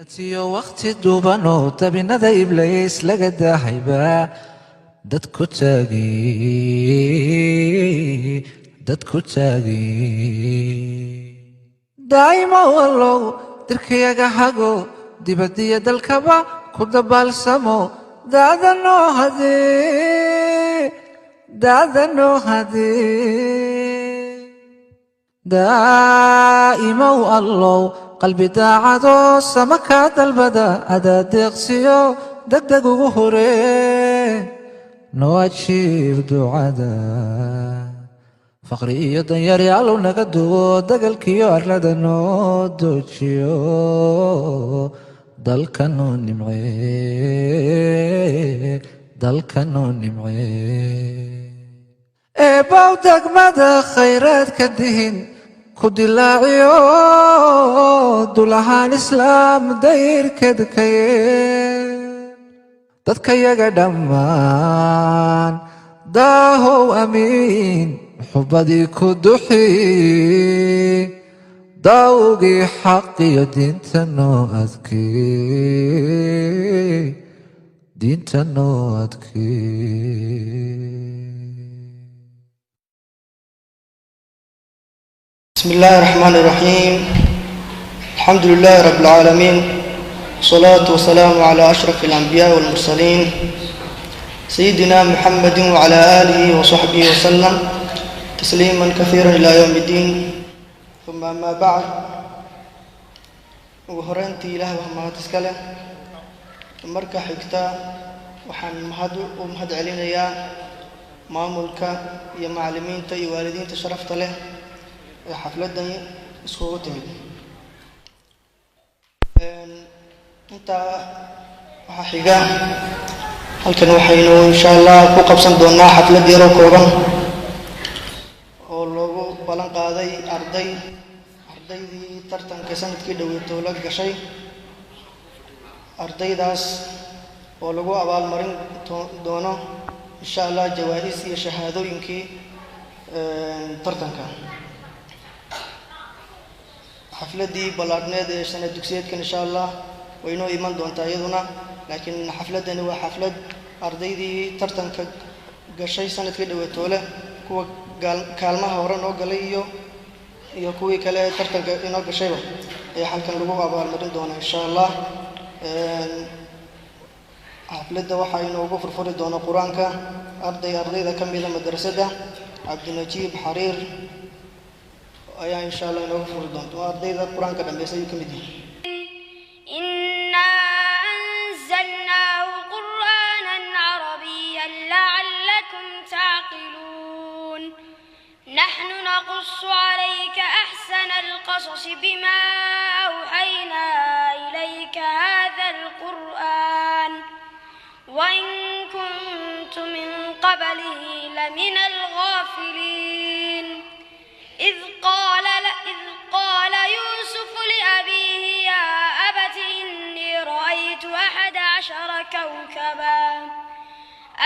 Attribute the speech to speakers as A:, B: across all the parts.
A: tiyo waqti duubanoo tabinada iblays laga daahaybaa dadku taagi daa'ima wallow dirkayaga hago dibadiya dalkaba ku dabaalsamo daadanoo hadee daa'imow allow qalbi daacado sama kaa dalbada adaa deeqsiyo degdeg ugu horee noo ajiib ducada faqri iyo danyari allow naga duwo dagalkiyo arlada noo doojiyo dalkanoo nimcee eebbow degmada khayraadka dihin ku dilaaciyo dulahaan islaam dayrkadkaye dadkayaga dhammaan daahow amiin xubadii ku duxi daawgii xaqiyo diinta noo adkee
B: بسم الله الرحمن الرحيم الحمد لله رب العالمين والصلاة والسلام على أشرف الأنبياء والمرسلين سيدنا محمد وعلى آله وصحبه وسلم تسليما كثيرا إلى يوم الدين ثم أما بعد وهرنتي إله وما تسكله مركا حكتا وحن مهد علينا يا مامولك يا معلمين تي والدين تشرفت له xafladani iskugu timid intaa waxaa xiga halkan waxaynu insha allah ku qabsan doonaa xaflad yaroo kooban oo loogu ballan qaaday ardaydii tartanka sanadkii dhoweyto la gashay ardaydaas oo lagu abaalmarin doono insha allah jawaa'is iyo shahaadooyinkii tartanka xafladii ballaadhneed ee sanad dugsiyeedkan insha allah way inoo iman doontaa iyaduna laakiin xafladani waa xaflad ardaydii tartanka gashay sanadkii dhoweytoole kuwa kaalmaha hore noo galay iyo kuwii kale ee tartanka inoo gashayba ayaa halkan lagu abaalmarin doonaa insha allah xafladda waxaa inoogu furfuri doona qur-aanka ardayda ka mida madrasadda cabdinajiib xariir ayaa insha allah inoogu furi doonto ardayda qur-aanka dhammaysa ayuu ka mid yahay
C: إنا أنزلناه قرآنا عربيا لعلكم تعقلون نحن نقص عليك أحسن القصص بما أوحينا إليك هذا القرآن وإن كنت من قبله لمن الغافلين إذ قال يوسف لأبيه يا أبت إني رأيت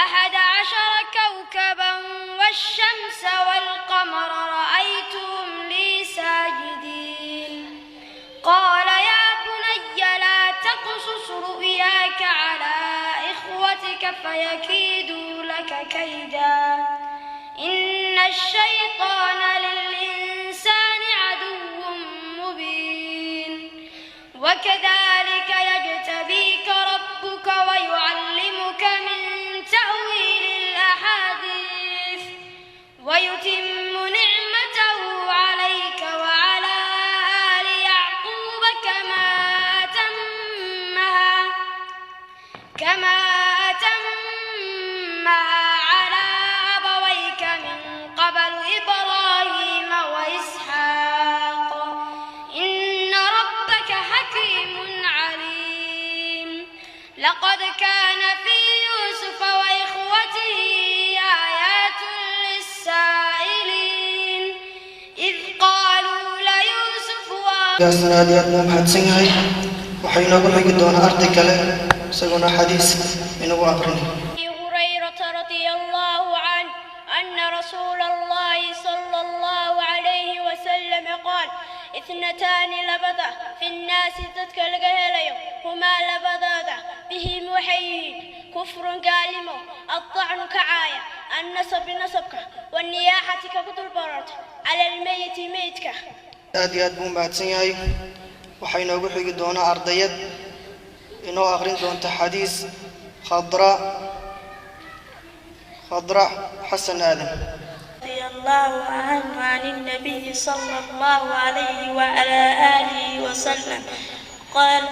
C: أحد عشر كوكبا والشمس والقمر رأيتهم لي ساجدين قال يا بني لا تقصص رؤياك على إخوتك فيكيدوا لك كيدا إن الشيطان للإنسان عدو مبين وكذلك يجتبيك ربك ويعلمك من تأويل الأحاديث ويتم نعمته عليك وعلى آل يعقوب كما أتمها على أبويك من قبل إبراهيم وإسحاق إن ربك حكيم عليم لقد كان في يوسف وإخوته آيات للسائلين إذ قالوا ليوسف
B: gaasna aad iyo aad buu mahadsan yahay waxaa inoogu xigi doonaa arday kale isaguna xadiis inagu aqrinay
C: هريرة رضي الله عنه أن رسول الله صلى الله عليه وسلم قال اثنتان لبضة في الناس تذكر هليو هما لبضة بهم وحيين كفر قالمو الطعن كعاية النصب نصبك والنياحة كقتل برد على الميت ميتك
B: aad iyo aad buu mahadsan yahay waxaa inoogu xigi doonaa ardayad inoo akhrin doonta xadiis khadra xasan aadan
D: رضي الله عنه عن النبي صلى الله عليه وعلى آله وسلم قال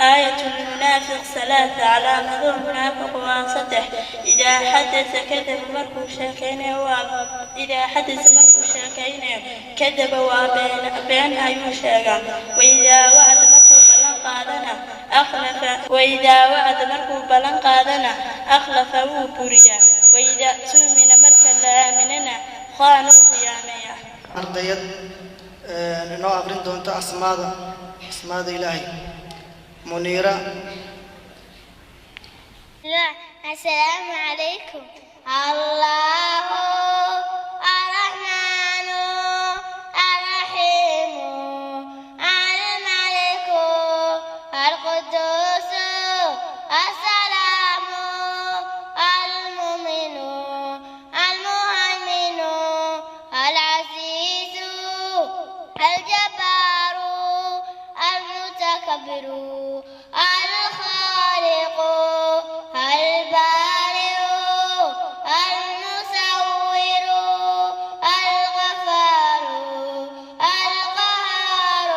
D: آية المنافق ثلاثة علامة المنافق وصدح إذا حدث كذب مركو شاكين إذا حدث مركو شاكين كذب وبين أيوشاقا وإذا وعد مركو بلن قادنا أخلف وبريا وإذا سومن مركا لآمننا خانوا خيانيا
B: ardayad inoo akhrin doonta asmaada ilaahay muniira
C: السلام عليكم الله الرحمن الرحيم الملك القدوس السلام المؤمن المهيمن العزيز الجبار المتكبر الخالق البارئ المصور الغفار القهار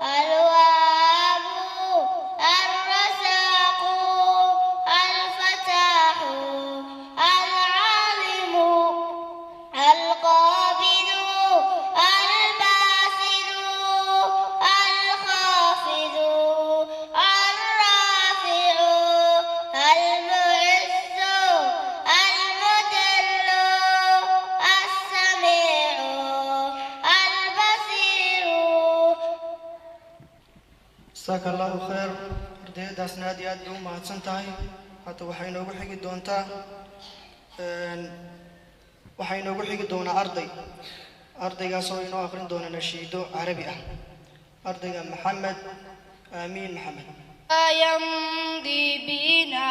C: الوهاب الرزاق الفتاح العالم القابض الباسط الخافض الرافع المعز المذل السميع البصير
B: jazaaka allahu khayr ardayadaasna aad iyo aad bay u mahadsan tahay hata waxay inoogu xigi doonaa ardaygaas oo inoo akhrin doona nashiido carabi ah ardayga maxamed aamiin maxamed
C: يمضي بنا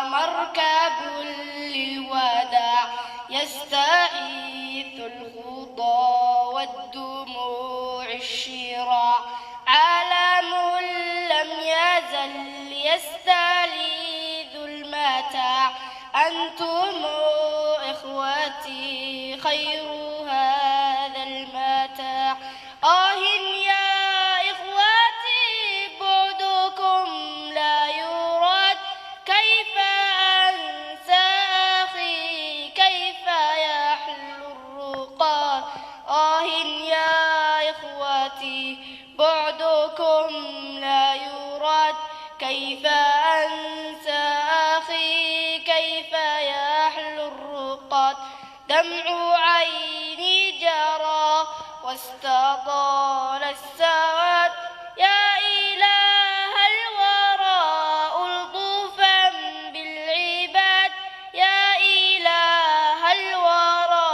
C: مركب للوداع يستعيث الخضى والدموع الشراع عالم لم يزل يستلذ المتاع أنتم إخوتي خير هذا المتاع يا إخوتي بعدكم لا يراد كيف أنسى أخي كيف يحلو الرقاد يا إخوتي بعدكم لا يراد كيف أنسى أخي كيف يحلو الرقاد دمع عيني جرى واستطال السواد يا إله الورى ألطفا بالعباد يا إله الورى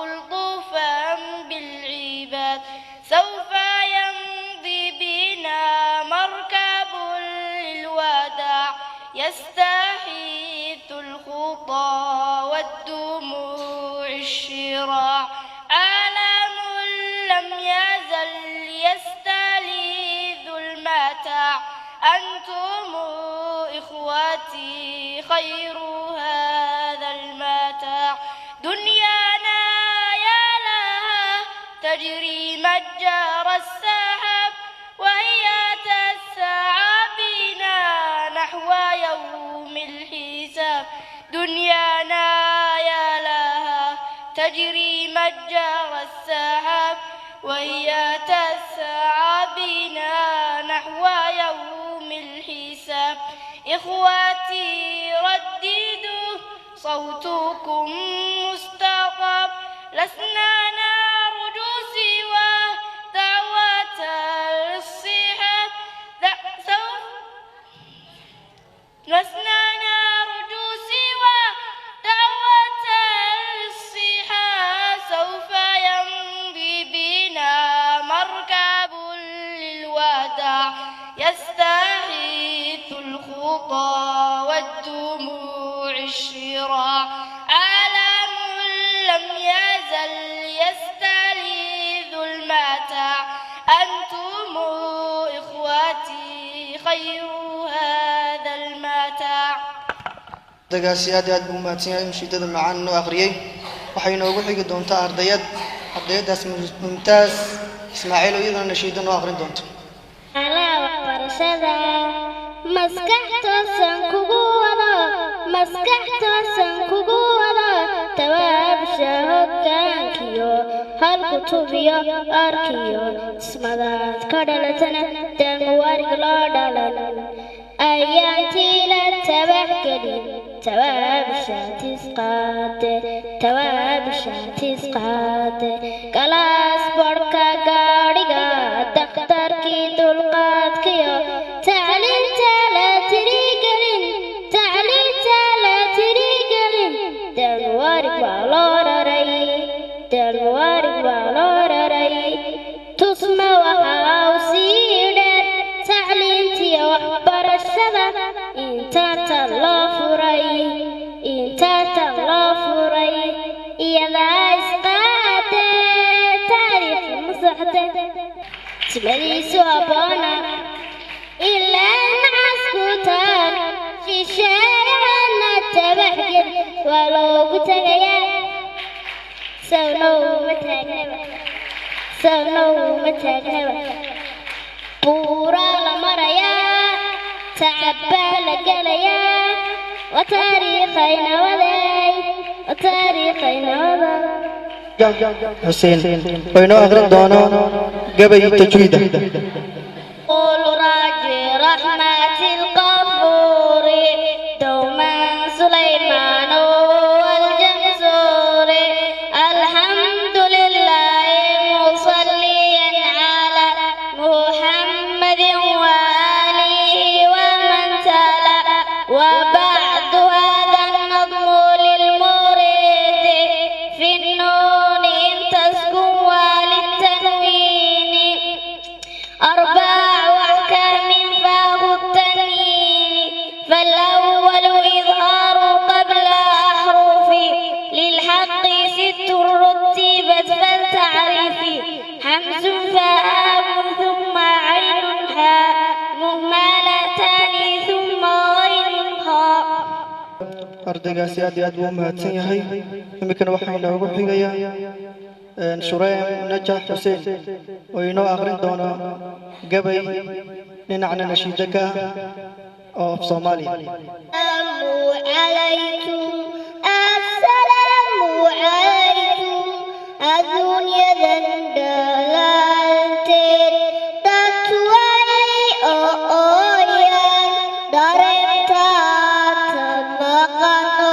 C: ألطفا بالعباد سوف يمضي بنا مركب للوداع يستحيث الخطى والدموع الشراع عالم لم يزل يستلذ المتاع أنتم إخوتي خير هذا المتاع دنيانا يا لها تجري مجرى السحاب وهي تسعى بنا نحو يوم الحساب دنيانا يا لها تجري مجرى السحاب وهي تسعى بنا نحو يوم الحساب إخواتي رددوا صوتكم مستطاب لسنا نرجو سوى دعوة الصحاب لسنا نرجو سوى دعوة الصحاب سوف يمضي بنا مركب الرضا والدموع الشراع عالم لم يزل يستلذ المتاع أنتم إخواتي خير هذا المتاع.
B: dagaasi aad buu mahadsan yahay mushiidada macaan oo akhriyay waxay inoogu xigi doontaa ardayadaas mumtaaz ismaaciil oo iyadana nashiido noo akhrin doonto.
C: alaa waxbarashada maskax toosan kugu wado tawaabsha hoggaankiyo hal kutubiyo arkiyo ismadaad ka dhalatana danwarig loo dhalan ayaantii la tabaxgelin tawaabshaatiis qaade galaas bodhka gaadhiga dakhtarkii dulqaadkiyo tacliinta la tirigelin danwarig waa loo raray tusma waxaa u sii dheer tacliintiyo waxbarashada intaata loo furay iyadaa isqaade taariikh masaxde timadiisu abboona ilaa nacasku taag shisheeyahana tabaxgel waa loogu tegayaa sawnowma taagnaba buuraa la marayaa tacab baa la gelayaa wa taariikhayna
B: xuseen oo inoo akhrin doono gabay tajwiida.
C: قول راجي رحمة الغفور دوما سليمان والجمسور الحمد لله مصليا على محمد وآله ومن تلا وبعد هذا النظم للمريد في النون إن تسكن وللتنوين أربع أحكام فاه التنوين فالأول إظهار قبل أحرف للحق ست رتبت فالتعريف همز فاء ثم عين حاء مهملتان ثم غين خاء.
B: ardaygaasi aad buu mahadsan yahay. iminkana waxaa inoogu xigayaa شريم نجح حسين وينو آخرين دونا قبي ننعنا نشيدك أو في صومالي.
C: السلام عليكم الدنيا دندلانتين تتوالي أويان دارتا تمقنا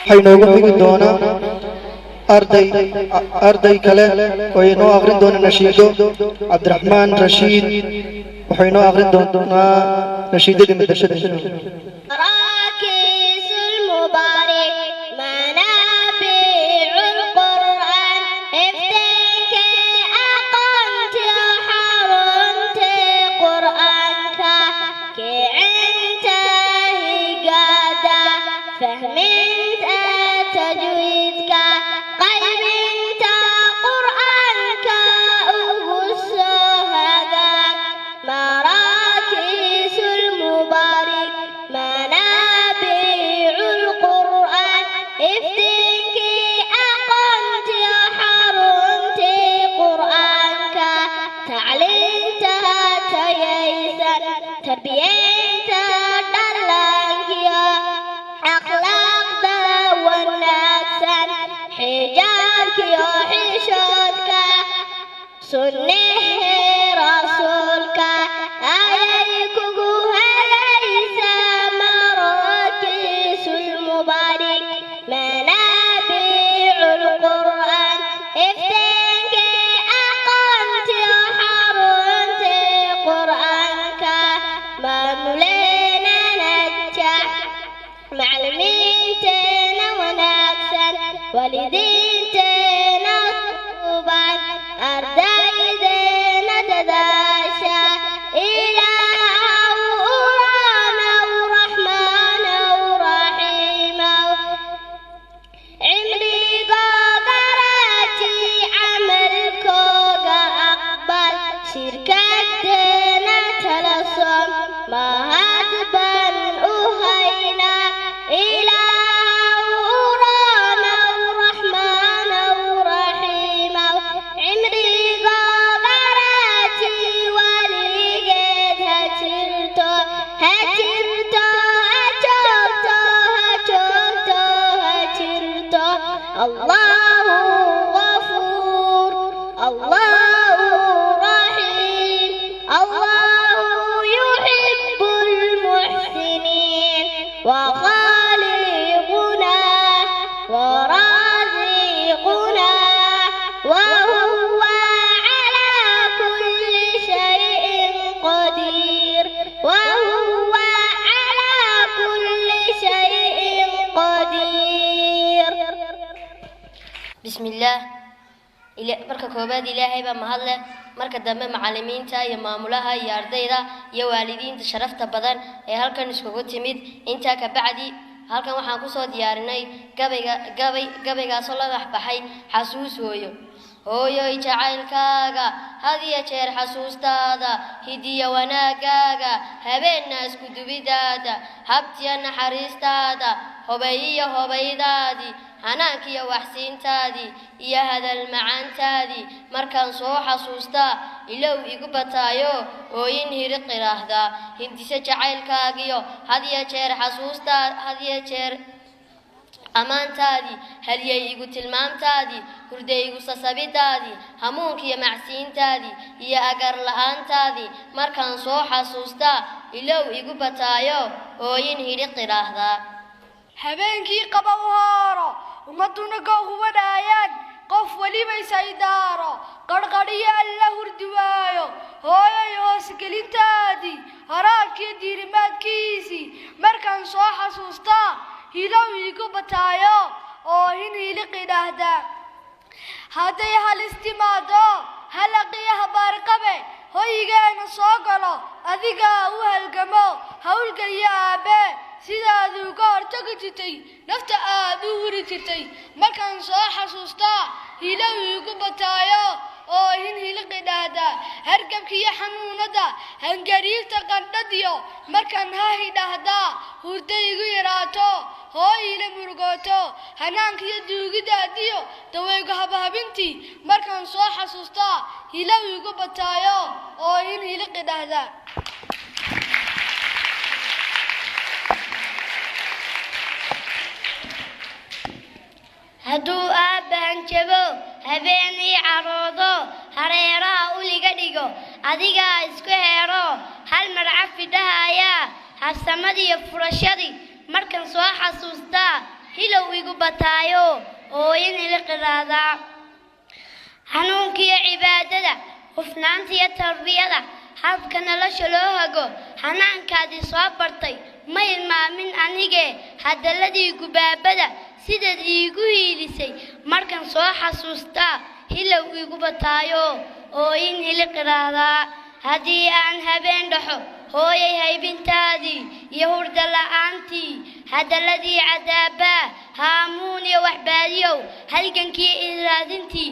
B: حينوغو حيقي دونا أرضي كلا وينو أغرد دونا نشيدو عبد الرحمن رشيد وحينو أغرد دونا نشيدو دي مدرسة
C: مراكز المبارك منابع القرآن افتنك أقمت حرمت قرآنك كعنت هقادا فهمت تجويدك قلبت قرآنك أغسهدا مراكز المبارك منابع القرآن افتنك أقمت حرمت قرآنك تعلمت تيسا تربيت دلانك أخلاق والنكسا حجابك وحشودك سنه رسولك عليكم ليس مراكز المبارك منابع القرآن افتنك أقمت حرمت قرآنك مملينا نجح معلميتنا ونكسا والدينتنا طوبان أردايدنا تداشا إله ورانا ورحمن ورحيم عمري قدراتي عملكوغا أقبل شركتنا تلصم ما هدبا أهينا إله ورانا ورحمن ورحيم عمري قدراتي ولقيت هجرتو الله غفور الله رحيم الله يحب المحسنين وخالقنا ورازقنا وهو على كل شيء قدير وهو على كل شيء قدير
E: بسم الله marka koobaad ilaahay baa mahad leh marka dambe macallimiinta iyo maamulaha iyo ardayda iyo waalidiinta sharafta badan ee halkan iskugu timid inta ka bacdi halkan waxaan ku soo diyaarinay gabaygaas oo la baxay xasuus hooyo jacaylkaaga hadiya jeer xasuustaada hidiya wanaagaaga habeenna isku dubidaada habtiya naxariistaada hobayiyo hobaydaadi hanaankiyo waxsiintaadii iyo hadal macaantaadii markaan soo xasuustaa ilow igu bataayo ooyin hiri qiraahda hindise jacaylkaagiyo hadiya jeer xasuustaad hadiya jeer amaantaadii halyay igu tilmaamtaadii hurday igu sasabidaadii hamuunkiyo macsiintaadii iyo agar la'aantaadii markaan soo xasuustaa ilow igu bataayo ooyin hiri qiraahda
F: habeenkii qaba u haaro ummaduna googu wadhaayaan qof weliba isaydaaro qarqadhiyo alla hurdi waayo hooyay hoosgelintaadii haraadkiyo diirimaadkiisii markaan soo xasuustaa hilow iigu bataayo oo hin hiliqi dhahdaa hadday halis timaado halaqiyo habaarqabe hoygeena soo galo adigaa u halgamo hawlgeliyo aabe sidaad uga hortagi jirtay nafta aad u huri jirtay markaan soo xasuustaa hilow iigu bataayo oo hin hiliqi dhahdaa hargabkiyo xanuunada hangariirta qandhadiyo markaan hahi dhahdaa hurda igu yaraato hooyila murugooto hanaankiyo duugidaadiyo dawaygu habhabintii markaan soo xasuustaa hilow iigu bataayo oo hin hiliqi dhahdaa
C: hadduu aabbahan jabo habeenii caroodo hareeraha uliga dhigo adigaa isku heero hal marcab fidhahayaa habsamadiiyo furashadii markan soo xasuustaa hilow igu bataayo ooyin iliqiraada hanuunkiyo cibaadada hufnaantiyo tarbiyada habka nolosha loo hago hanaankaadii soo bartay ma ilmaamin anige hadaladii gubaabada sidaad iigu hiilisay markan soo xasuustaa hilow igu bataayo ooyin iliqiraadaa haddii aan habeen dhaxo hooyay haybintaadii iyo hurda la'aantii hadaladii cadaabaa haamuun iyo waxbaadiyow halgankii iraadintii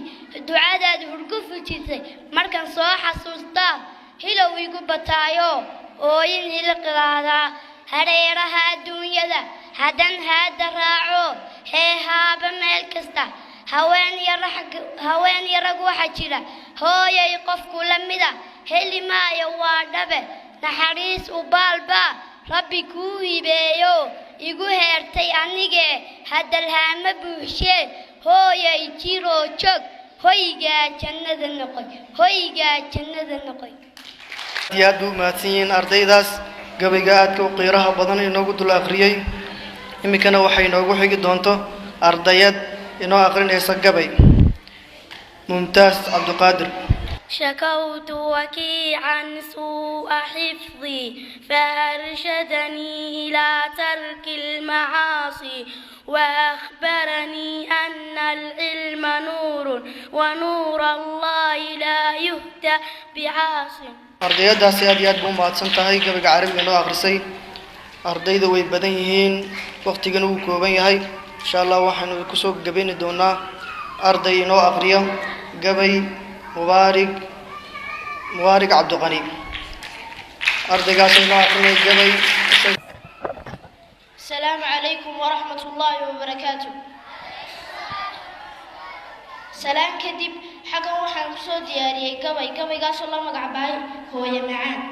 C: ducadaad hurgu fujisay markan soo xasuustaa hilow igu bataayo ooyin iliqiraadaa hareeraha adduunyada haddan haadda raaco heehaaba meel kasta haween iyo rag waxa jira hooyay qofku la mida heli maayo waa dhabe naxariis u baalbaa rabbi kuu hibeeyo igu heertay anige hadalhaama buuxshee hooyay jiroo joog hoygaa jannada noqoy hoygaa jannada noqoy
B: aad buu mahadsan yihiin ardaydaas gabayga aadka u qiiraha badan inoogu dul akhriyey iminkana waxay inoogu xigi doonto ardayad inoo akhrinaysa gabay mumtaaz cabdiqaadir
D: شكوت وكيعا سوء حفظي فأرشدني إلى ترك المعاصي وأخبرني أن العلم نور ونور الله لا يهدى بعاصي
B: ardayadaasi aad iyo aad buu mahadsan tahay gabayga carabiga inoo akhrisay ardayda way badan yihiin waqtigana wuu kooban yahay insha allah waxaanu kusoo gabayni doonaa arday inoo akhriya gabay مبارك عبد الغني أرض قاسم أخرين الجبل.
C: السلام عليكم ورحمة الله وبركاته. سلام كدب حقا وحن كسو دياري قبي قاس الله مقعباي هو يمعان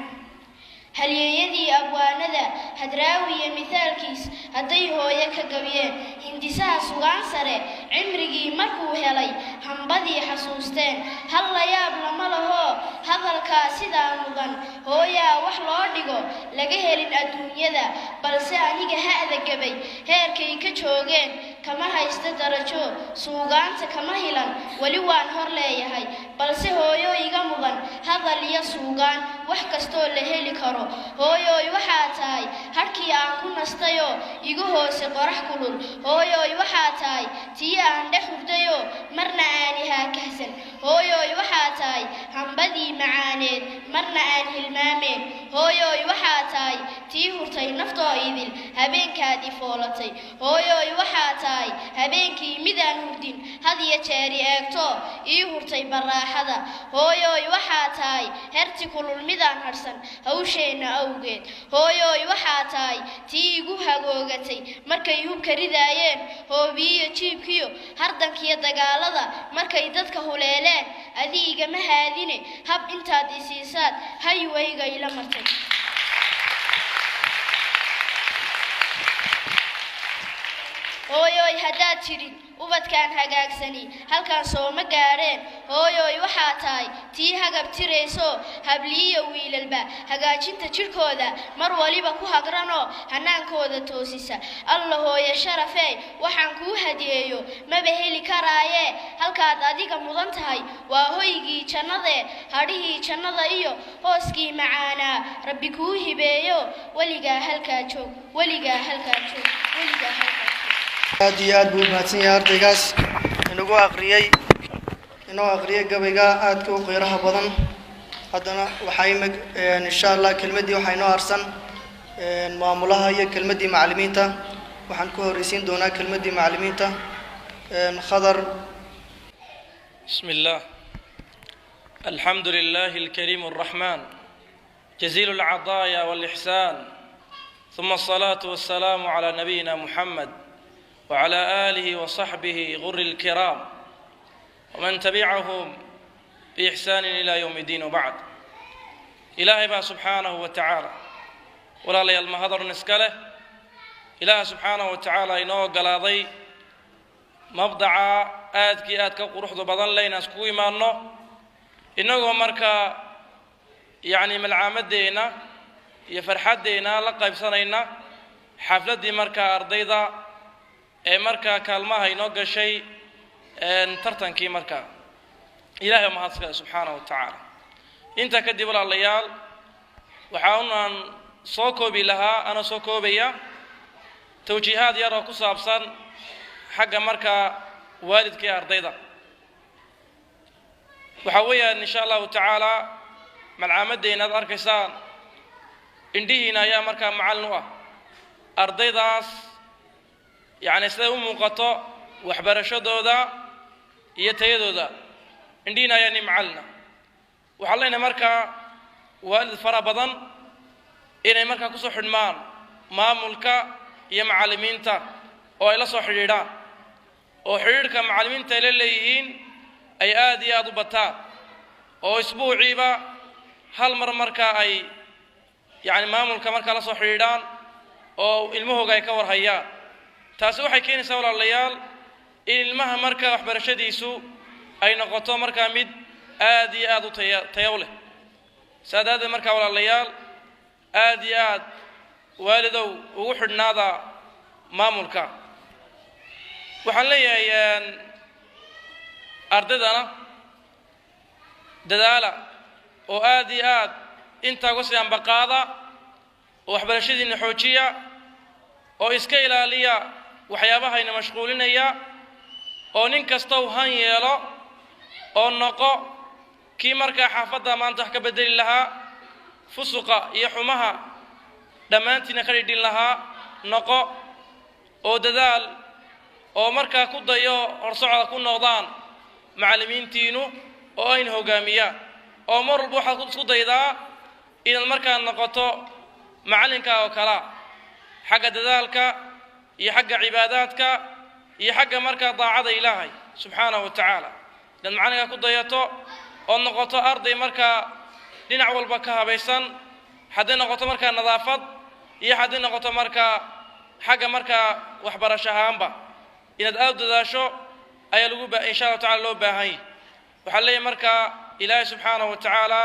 C: هل يدي أبوانا هدراوي مثال كيس هدي هو يكا قبيان هندسا سوغان سري عمرقي مركو هلي هنبدي حسوستين هل ياب لماله هذا الكاسدا مغان هو يا وحلو ديغو لغهرين الدنيا ذا بل سانيك هذا قبي هيركي كتشوغين كما هايستدرجو سوغان كما هلان ولوان هرلي هاي بل سهو يو مغان هذا ليا سوغان وحكستو لهلي كارو hooyoy waxaa tahay harkii aan ku nastayo igu hoose qorax kulul hooyoy waxaa tahay tii aan dhex hurdayo marna aan haakahsan hooyoy waxaa tahay hambadii macaaneed marna aan hilmaameen hooyoy waxaa tahay tii hurtay naftoo idil habeenkaadii foolatay hooyoy waxaa tahay habeenkii midaan hurdin had iyo jeeri eegto ii hurtay baraaxada hooyoy waxaa tahay herti kulul midaan harsan hawsheena awgeed hooyoy waxaa tahay tii igu hagoogatay markay hubka ridaayeen hoobiyo jiibkiyo hardankiyo dagaalada markay dadka huleeleen adiga ma haadine hab intaad isiisaad haywayga ila martay hooyoy haddaad jirin ubadkaan hagaagsani halkaan sooma gaadheen hooyoy waxaa tahay tii hagab tirayso habliyo wiilalba hagaajinta jidhkooda mar waliba ku hagranoo hanaankooda toosisa alla hooye sharafee waxaan kuu hadiyeeyo maba heli karaayee halkaad adiga mudan tahay waa hoygii jannadee hadhihii jannada iyo hooskii macaanaa rabbi kuu hibeeyo weligaa halkaa joog weligaa halkaa joog weligaa halkaa joog
B: aad iyo aad buu mahadsan yahay ardaygaas inoo aqriyay gabayga aadka u qiiraha badan haddana waxay insha Allah kelmadii waxay noo arsan maamulaha iyo kelmadii macallimiinta waxaan ku horeysiin doonaa kelmadii macallimiinta khadar
G: bismillah alhamdulillahi alkarim arrahman جزيل العطايا والإحسان ثم الصلاة والسلام على نبينا محمد وعلى آله وصحبه غر الكرام ومن تبعهم بإحسان إلى يوم الدين وبعد إلهي بقى سبحانه وتعالى ولا لي المهضر نسكله إله سبحانه وتعالى إنه قلاضي مبدعا آدك قروح ضبضان لينا سكوي مانو إنه مركا يعني ملعامد دينا يفرحات دينا لقى بسنينا حفلة دي مركا أرضيضا markaa kaalmaha inoo gashay tartankii markaa ilaahay mahadsan subxaanahu wa tacaala inta kadib walaalayaal waxaan soo koobi lahaa ana soo koobaya tawjiihaad yar oo ku saabsan xagga markaa waalidka iyo ardayda waxa weeyaan insha allahu tacaala malcaamaddeena aad arkaysaan indhihiina ayaa markaa macallin u ah ardaydaas yacni siday u muuqato waxbarashadooda iyo tayadooda indhihiina ayaa ni macallina waxaan leenahay markaa waalid fara badan inay markaa kusoo xidhmaan maamulka iyo macallimiinta oo ay la soo xidhiidhaan oo xidhiidhka macallimiinta ay la leeyihiin ay aad iyo aad u bataan oo isbuuciiba hal mar markaa ay yacni maamulka markaa la soo xidhiidhaan oo ilmahooga ay ka warhayaan taasi waxay keenaysaa walaalayaal in ilmaha markaa waxbarashadiisu ay noqoto markaa mid aad iyo aad u tayo leh saadaada markaa walaalayaal aad iyo aad waalidow ugu xidhnaada maamulka waxaan leeyahay ardaydana dadaala oo aad iyo aad intaa uga sii ambaqaada oo waxbarashadiina xoojiya oo iska ilaaliya waxyaabahayna mashquulinaya oo nin kasta u han yeelo oo noqo kii markaa xaafadda maanta wax ka bedeli lahaa fusuqa iyo xumaha dhammaantiina ka dhidhin lahaa noqo oo dadaal oo markaa ku dayo horsocda ku noqdaan macallimiintiinu oo ayna hoggaamiyaan oo mar walba waxaad isku daydaa inaad markaa noqoto macallinkaa oo kalaa xagga dadaalka iyo xagga cibaadaadka iyo xagga markaa daacada ilaahay subxaanahu wa tacaala inaad macallinkaa ku dayato oo noqoto arday markaa dhinac walba ka habaysan hadday noqoto markaa nadaafad iyo hadday noqoto markaa xagga markaa waxbarasho ahaanba inaad aad dadaasho ayaa lagu insha allahu tacala loo baahan yahay waxaa leeyahay markaa ilaahay subxaanahu wa tacaala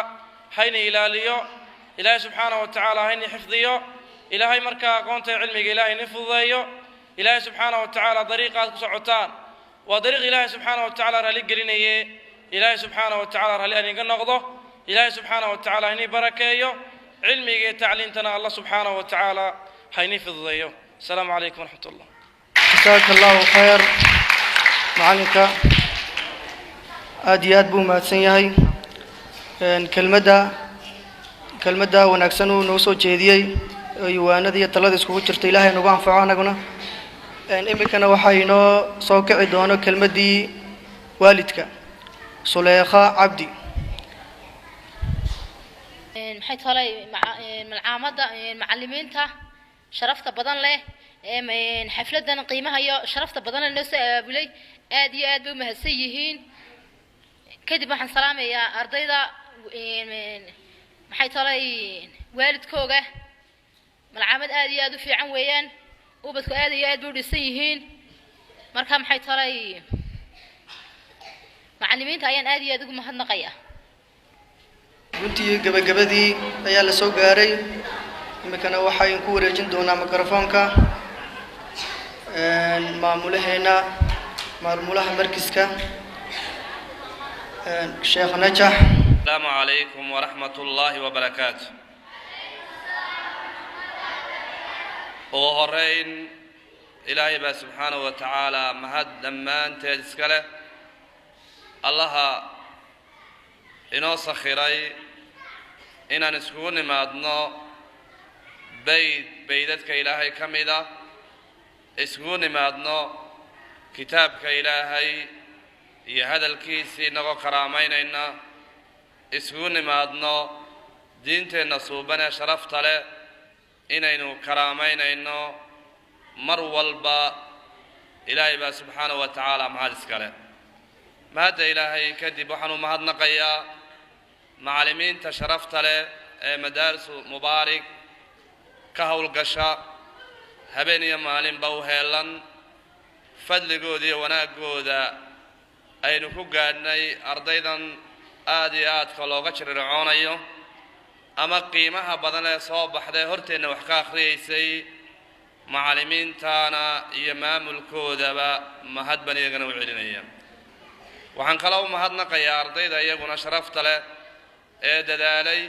G: hayna ilaaliyo ilaahay subxaanahu wa tacaala hayna xifdiyo ilaahay markaa aqoonta cilmiga ilaahay ni fududeeyo ilaahay subxaanahu wa tacaala dariiqaad ku socotaan waa dariiq ilaahay subxaanahu wa tacaala raalli gelinaye ilaahay subxaanahu wa tacaala raalli aan iga noqdo ilaahay subxaanahu wa tacaala hayni barakeeyo cilmiga iyo tacliintana allah subxaanahu wa tacaala hayni fududeeyo asalaamu calaykum waraxmat ullah
B: jazaaka allahu khayr macallinka aad iyo aad buu mahadsan yahay kelmadda wanaagsan uu noo soo jeediyey yuwaanada iyo talada iskugu jirta ilaahay nagu anfaco anaguna iminkana waxaa inoo soo kici doono kelmaddii waalidka suleekha cabdi
H: maxay tolay malcaamadda macallimiinta sharafta badan leh xafladan qiimaha iyo sharafta badan leh noo soo aabulay aad iyo aad bay mahadsan yihiin kadib waxaan salaamayaa ardayda maxay tolay waalidkooga malcaamad aad iyo aad u fiican weeyaan ubadku aad iyo aad bay u dhisan yihiin marka maxay tolay macallimiinta ayaan aad iyo aad ugu mahadnaqayaa
B: runtii gabagabadii ayaa la soo gaaray iminkana waxaan ku wareejin doonaa mikrofoonka maamulaha markiska sheekh najax.
I: السلام عليكم ورحمة الله وبركاته. وهرين إلهي سبحانه وتعالى مهد دمان تيسكله الله إنو سخيري إنا نسكون مادنا بيدتك إلهي كميدا اسكون مادنا كتابك إلهي هذا الكيسي نغو كرامين إنا اسكون مادنا دينتنا صوبنا شرفت له إنو كرامين إنو مر والبا إلهي سبحانه وتعالى مهد اسكله مهد إلهي كدب وحنو مهد نقيا معلمين تشرفت له مدارس مبارك كهول قشا هبيني معلم بوهيلن فضل قودي وناك قودا أين كوغاني أرضيدا آدي آد كالوغا شرعونيو أما قيمها بدنا صوب بحده هرتين وحكا خريسي macallimiintana iyo maamulkoodaba mahad baan iyagana u celinaya. waxaan kaloo u mahadnaqayaa ardayda iyaguna sharafta leh ee dadaalay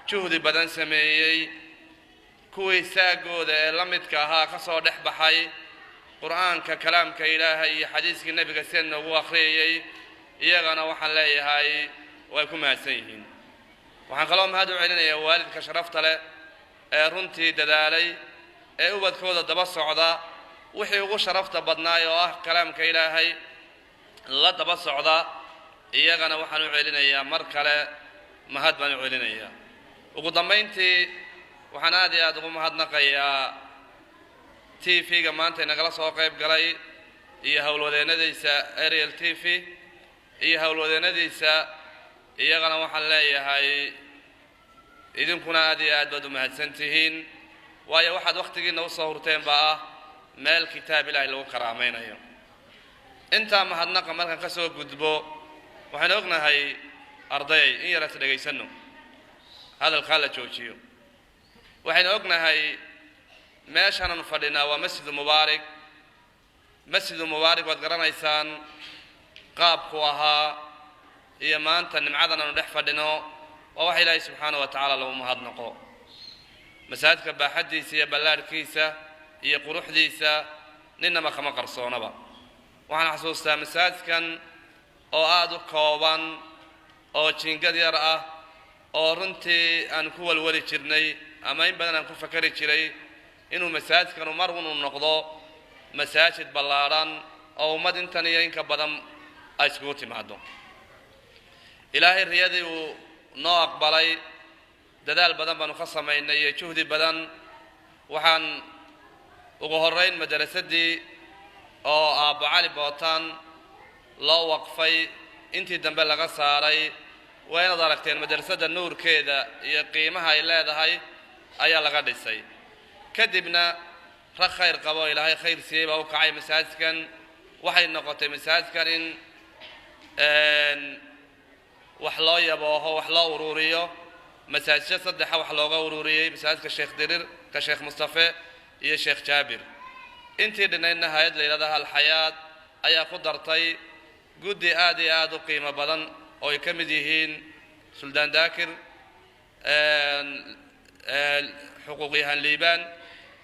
I: juhdi badan sameeyey kuwii saagooda ee la midka ahaa ka soo dhex baxay qur'aanka kalaamka ilaahay iyo xadiiskii nebiga sida noogu akhriyay iyagana waxaan leeyahay way ku mahadsan yihiin. waxaan kaloo mahad u celinayaa waalidka sharafta leh ee runtii dadaalay ee ubadkooda daba socda wixii ugu sharafta badnaay oo ah kalaamka ilaahay la daba socda iyagana waxaan u celinayaa mar kale mahad baan u celinayaa. ugu dambayntii waxaan aad iyo aad ugu mahadnaqayaa TV-ga maanta inagala soo qayb galay iyo howlwadeennadiisa Ariel TV iyo howlwadeennadiisa iyagana waxaan leeyahay idinkuna aad iyo aad baad u mahadsan tihiin waayo waxaad waqtigiina u soo hurteen baa ah meel kitaab ilaahay lagu karaamaynayo. intaa mahadnaqa markaan ka soo gudbo waxaan ognahay arday in yar is dhageysano hadalka la joojiyo. waxaan ognahay meeshaan fadhinaa waa masjid mubaarak waad garanaysaan qaabku ahaa iyo maanta nimcadan aanu dhex fadhino waa wax ilaahay subxaanahu wa tacaala lagu mahadnaqo. masaajidka baaxadiisa iyo ballaadhkiisa iyo quruxdiisa ninama kama qarsoonaba. waxaan xasuustaa masaajidkan oo aad u kooban oo jiingad yar ah oo runtii aan ku walwali jirnay ama in badan aan ku fakari jiray inuu masaajidkanu mar uu noqdo masaajid ballaadhan oo ummad intan iyo inka badan ay isugu timaado. ilaahay riyadii uu noo aqbalay dadaal badan baanu ka samaynay iyo juhdi badan. waxaan ugu horrayn madarasadii oo Abu Cali Bootaan loo waqfay intii dambe laga saaray wayna aragteen madrasada nuurkeeda iyo qiimaha ay leedahay ayaa laga dhisay. kadibna rag khayr qabo ilaahay khayr siiyay baa u kacay masaajidkan. waxay noqotay masaajidkan in wax loo yabooho wax loo ururiyo masaajidka saddex wax looga ururiyay masaajidka Sheekh Dirir ka Sheekh Mustafa iyo Sheekh Jaabir. intii dhinayna hay'ad leedahay Al-Hayaat ayaa ku dartay guddi aad iyo aad u qiimo badan oo ay ka mid yihiin Suldaan Daakir xuquuqiyahan Liibaan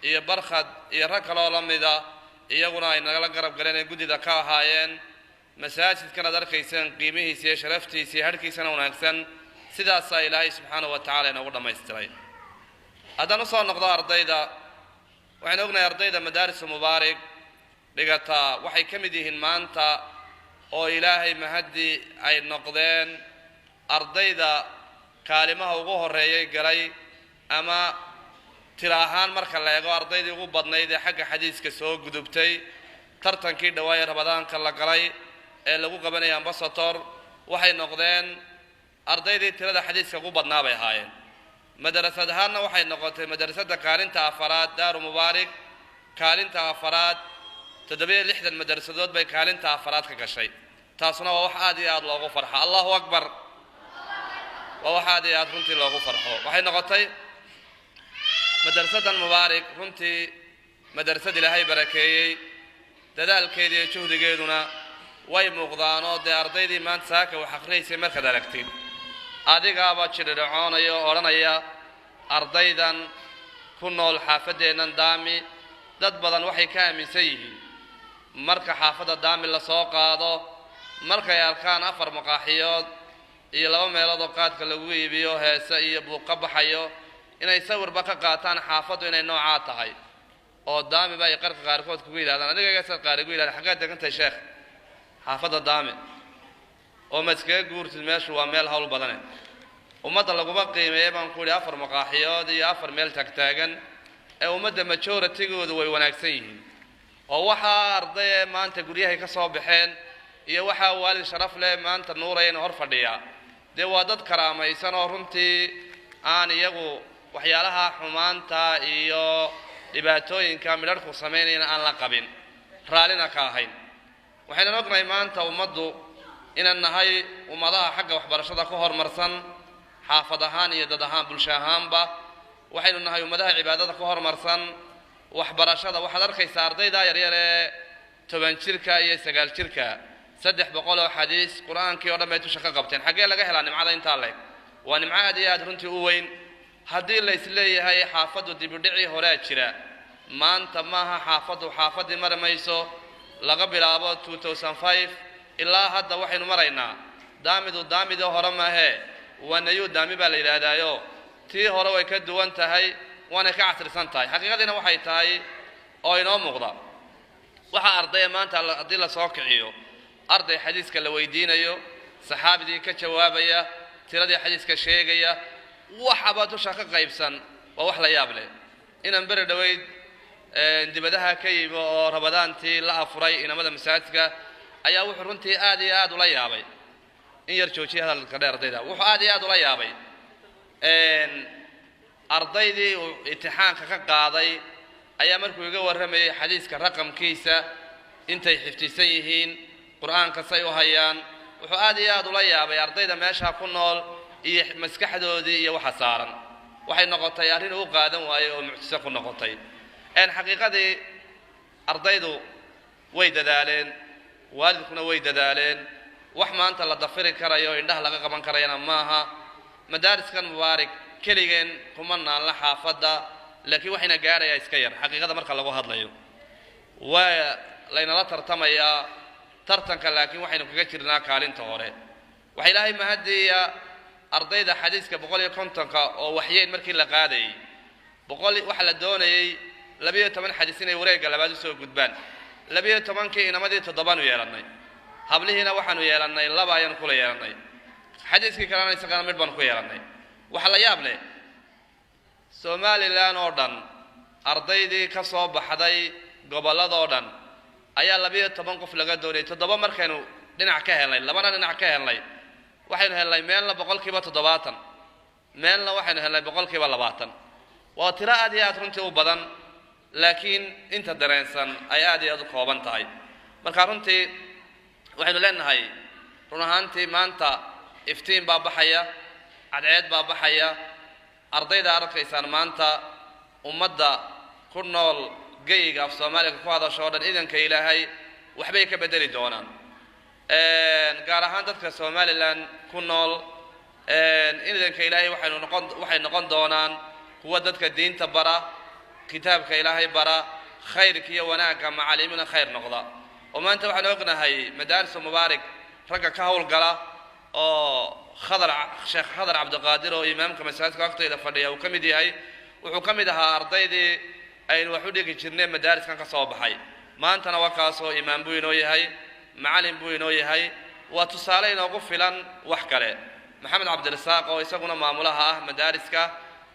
I: iyo Barkhad iyo rag kale oo la mid ah iyaguna ay nagala garab galeen guddida ka ahaayeen masaajidkan aad arkaysaan qiimihiisa iyo sharaftiisa iyo harkiisana wanaagsan sidaas ay ilaahay subxaanahu wa tacaala inoogu dhammaystiray. haddaan u soo noqdo ardayda waxaan ognahay ardayda madaaris mubaarak dhigata waxay ka mid yihiin maanta oo ilaahay mahadi ay noqdeen ardayda kaalimaha ugu horeeyay galay ama tira ahaan marka la eego ardaydii ugu badnayd ee xagga xadiiska soo gudubtay tartankii dhawaay Ramadaanka la galay ee lagu qabanayay Ambassador waxay noqdeen ardaydii tirada xadiiska ugu badnaa bay ahaayeen. madrasadahana waxay noqotay madrasada kaalinta afaraad Daaru Mubaarak kaalinta afaraad 760 madrasadood bay kaalinta afaraad ka gashay. taasuna waa wax aad iyo aad loogu farxo. Allahu akbar. waa wax aad iyo aad runtii loogu farxo. waxay noqotay madrasadan Mubaarak runtii madrasad ilaahay barakeeyay dadaalkeedii iyo juhdigeeduna way muuqdaan oo de ardaydii maanta saaka wax akhriyeysay markaad aragtid adigaaba jiridhacoonayo odhanaya ardaydan ku nool xaafadeennan Daami dad badan waxay ka aaminsan yihiin marka xaafadda Daami la soo qaado markay arkaan 4 maqaaxiyood iyo 2 meelood oo qaadka lagu iibiyo heesa iyo buuqa baxayo inay sawirba ka qaataan xaafaddu inay noocaa tahay oo Daami bay qarka qaarkood ku yiraahdaan adiga iga soo qaarigu yiraahdo xagga degantay sheekh xaafadda Daami oo maskaga guurtid meeshu waa meel hawl badan ummadda laguba qiimeeyay baan ku 4 maqaaxiyood iyo 4 meel tagtaagan ee ummadda majority-goodu way wanaagsan yihiin oo waxa arday maanta guryahay ka soo baxeen iyo waxa waalid sharaf leh maanta nuurayeen hor fadhiya de waa dad karaamaysan oo runtii aan iyagu waxyaalaha xumaanta iyo dhibaatooyinka midharku sameynayna aan la qabin raalina ka ahayn. waxayna ognahay maanta ummaddu inaan nahay ummadaha xagga waxbarashada ka hormarsan xaafad ahaan iyo dad ahaan bulsho ahaanba waxaynu nahay ummadaha cibaadada ka hormarsan waxbarashada waxaad arkaysaa ardayda yaryar ee 10 jirka iyo 9 jirka 300 oo xadiis quraankii oo dhammeeyo shaqo qabteen xagee laga helaa nimcada inta leeg waa nimco aad iyo aad runtii u weyn haddii la isleeyahay xaafadu dibudhici hore jira maanta maaha xaafadii marmayso laga bilaabo 2005 ilaa hadda waxaynu maraynaa daamido hore maahe wanayu daami baa la yiraahdayo tii hore way ka duwan tahay waana ka casrisan tahay xaqiiqadina waxay tahay oo inoo muuqda waxa arday maanta hadii la soo kiciyo arday xadiiska la weydiinayo saxaabadii ka jawaabaya tiradii xadiiska sheegaya waxaba dusha ka qaybsan waa wax la yaab leh inaan bari dhaweyd dibadaha ka yimo oo rabadaantii la afuray inamada masaajidka ayaa wuxuu runtii aad iyo aad ula yaabay in yar joojiye hadalka dheer ardayda wuxuu aad iyo aad ula yaabay ardaydii uu imtixaanka ka qaaday ayaa markuu iga warramayay xadiiska raqamkiisa intay xifdisan yihiin quraanka say u hayaan wuxuu aad iyo aad ula yaabay ardayda meesha ku nool iyo maskaxdoodii iyo waxa saaran waxay noqotay arrin uu qaadan waayo oo mucjiso ku noqotay xaqiiqadii ardaydu way dadaaleen waalidkuna way dadaaleen wax maanta la dafiri karayo indhaha laga qaban karayna maaha madaariskan mubaarak keligeen kuma naan la xaafada laakiin waxayna gaaraya iska yar xaqiiqada marka lagu hadlayo waa laynala tartamayaa tartanka laakiin waxaynu kaga jirnaa kaalinta hore waxa ilaahay mahadiya ardayda xadiiska 150ka oo waxyeyn markii la qaadayay 100 waxa la doonayay 12 xadiis inay wareega labaad soo gudbaan 12kii inamadii 7 yeelanay hablihiina waxaanu yeelanay 2 ayaan kula yeelanay xadiiskii kalena isagana mid baan ku yeelanay waxa la yaab leh Somaliland oo dhan ardaydii ka soo baxday gobolada oo dhan ayaa 12 qof laga doonay 7 markaynu dhinac ka helnay labana dhinac ka helnay waxaynu helnay meelna 70% meelna waxaynu helnay 20% waa tiro aad iyo aad runtii u badan laakiin inta dareensan ay aad iyo aad u kooban tahay marka runtii waxaynu leenahay run ahaantii maanta iftiin baa baxaya cadceed baa baxaya ardayda arkaysaan maanta ummadda ku nool geyga af Soomaaliga ku hadasho dhan idanka Ilaahay waxbay ka bedeli doonaan gaar ahaan dadka Somaliland ku nool idanka Ilaahay waxay noqon doonaan kuwa dadka diinta bara kitaabka Ilaahay bara khayrka iyo wanaaga macallimina khayr noqda oo maanta waxaan ognahay madaaris mubaarak ragga ka hawlgala oo Sheekh Khadar Cabdiqaadir oo imaamka masaajidka waqtigeeda fadhiya uu kamid yahay wuxuu kamid ahaa ardaydii aynu wax u dhigi jirnay madaariskan ka soo baxay maantana waa kaasoo imaam buu inoo yahay macallin buu inoo yahay waa tusaale inoogu filan wax kale maxamed cabdirasaaq oo isaguna maamulaha ah madaariska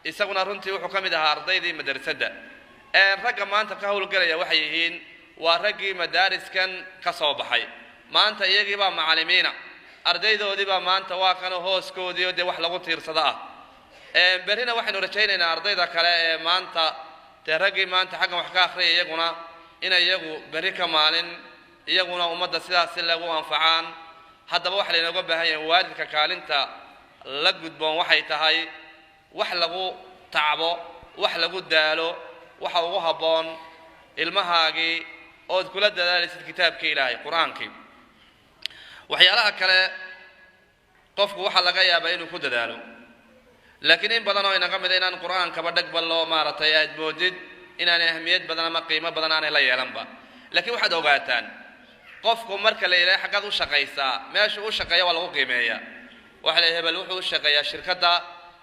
I: isaguna runtii wuxuu kamid ahaa ardaydii madrasada ragga maanta ka hawlgalaya waxay yihiin waa raggii madaariskan ka soo baxay maanta iyagii baa macallimiina ardaydoodii baa maanta waa kan hooskoodii oo wax lagu tiirsada ah berina waxaynu rajaynaynaa ardayda kale ee maanta raggii maanta xaggan wax ka akhriya iyaguna inay iyagu beri ka maalin iyaguna ummadda sidaas lagu anfacaan haddaba waxa laynooga baahan yahay waalidka kaalinta la gudboon waxay tahay wax lagu tacbo wax lagu daalo waxa ugu habboon ilmahaagii ood kula dadaalaysid kitaabka Ilaahay quraankii waxyaalaha kale qofku waxa laga yaabaa inuu ku dadaalo laakiin in badan oo inaga mid inaan quraanka badhag ballo maaratay aad moodid inaan ahmiyad badan ama qiimo badan aan la yeelanba laakiin waxaad ogaataan qofku marka la ilaahay xaqad u shaqaysaa meesha uu shaqeeyo waa lagu qiimeeyaa waxa la hebel wuxuu u shaqeeyaa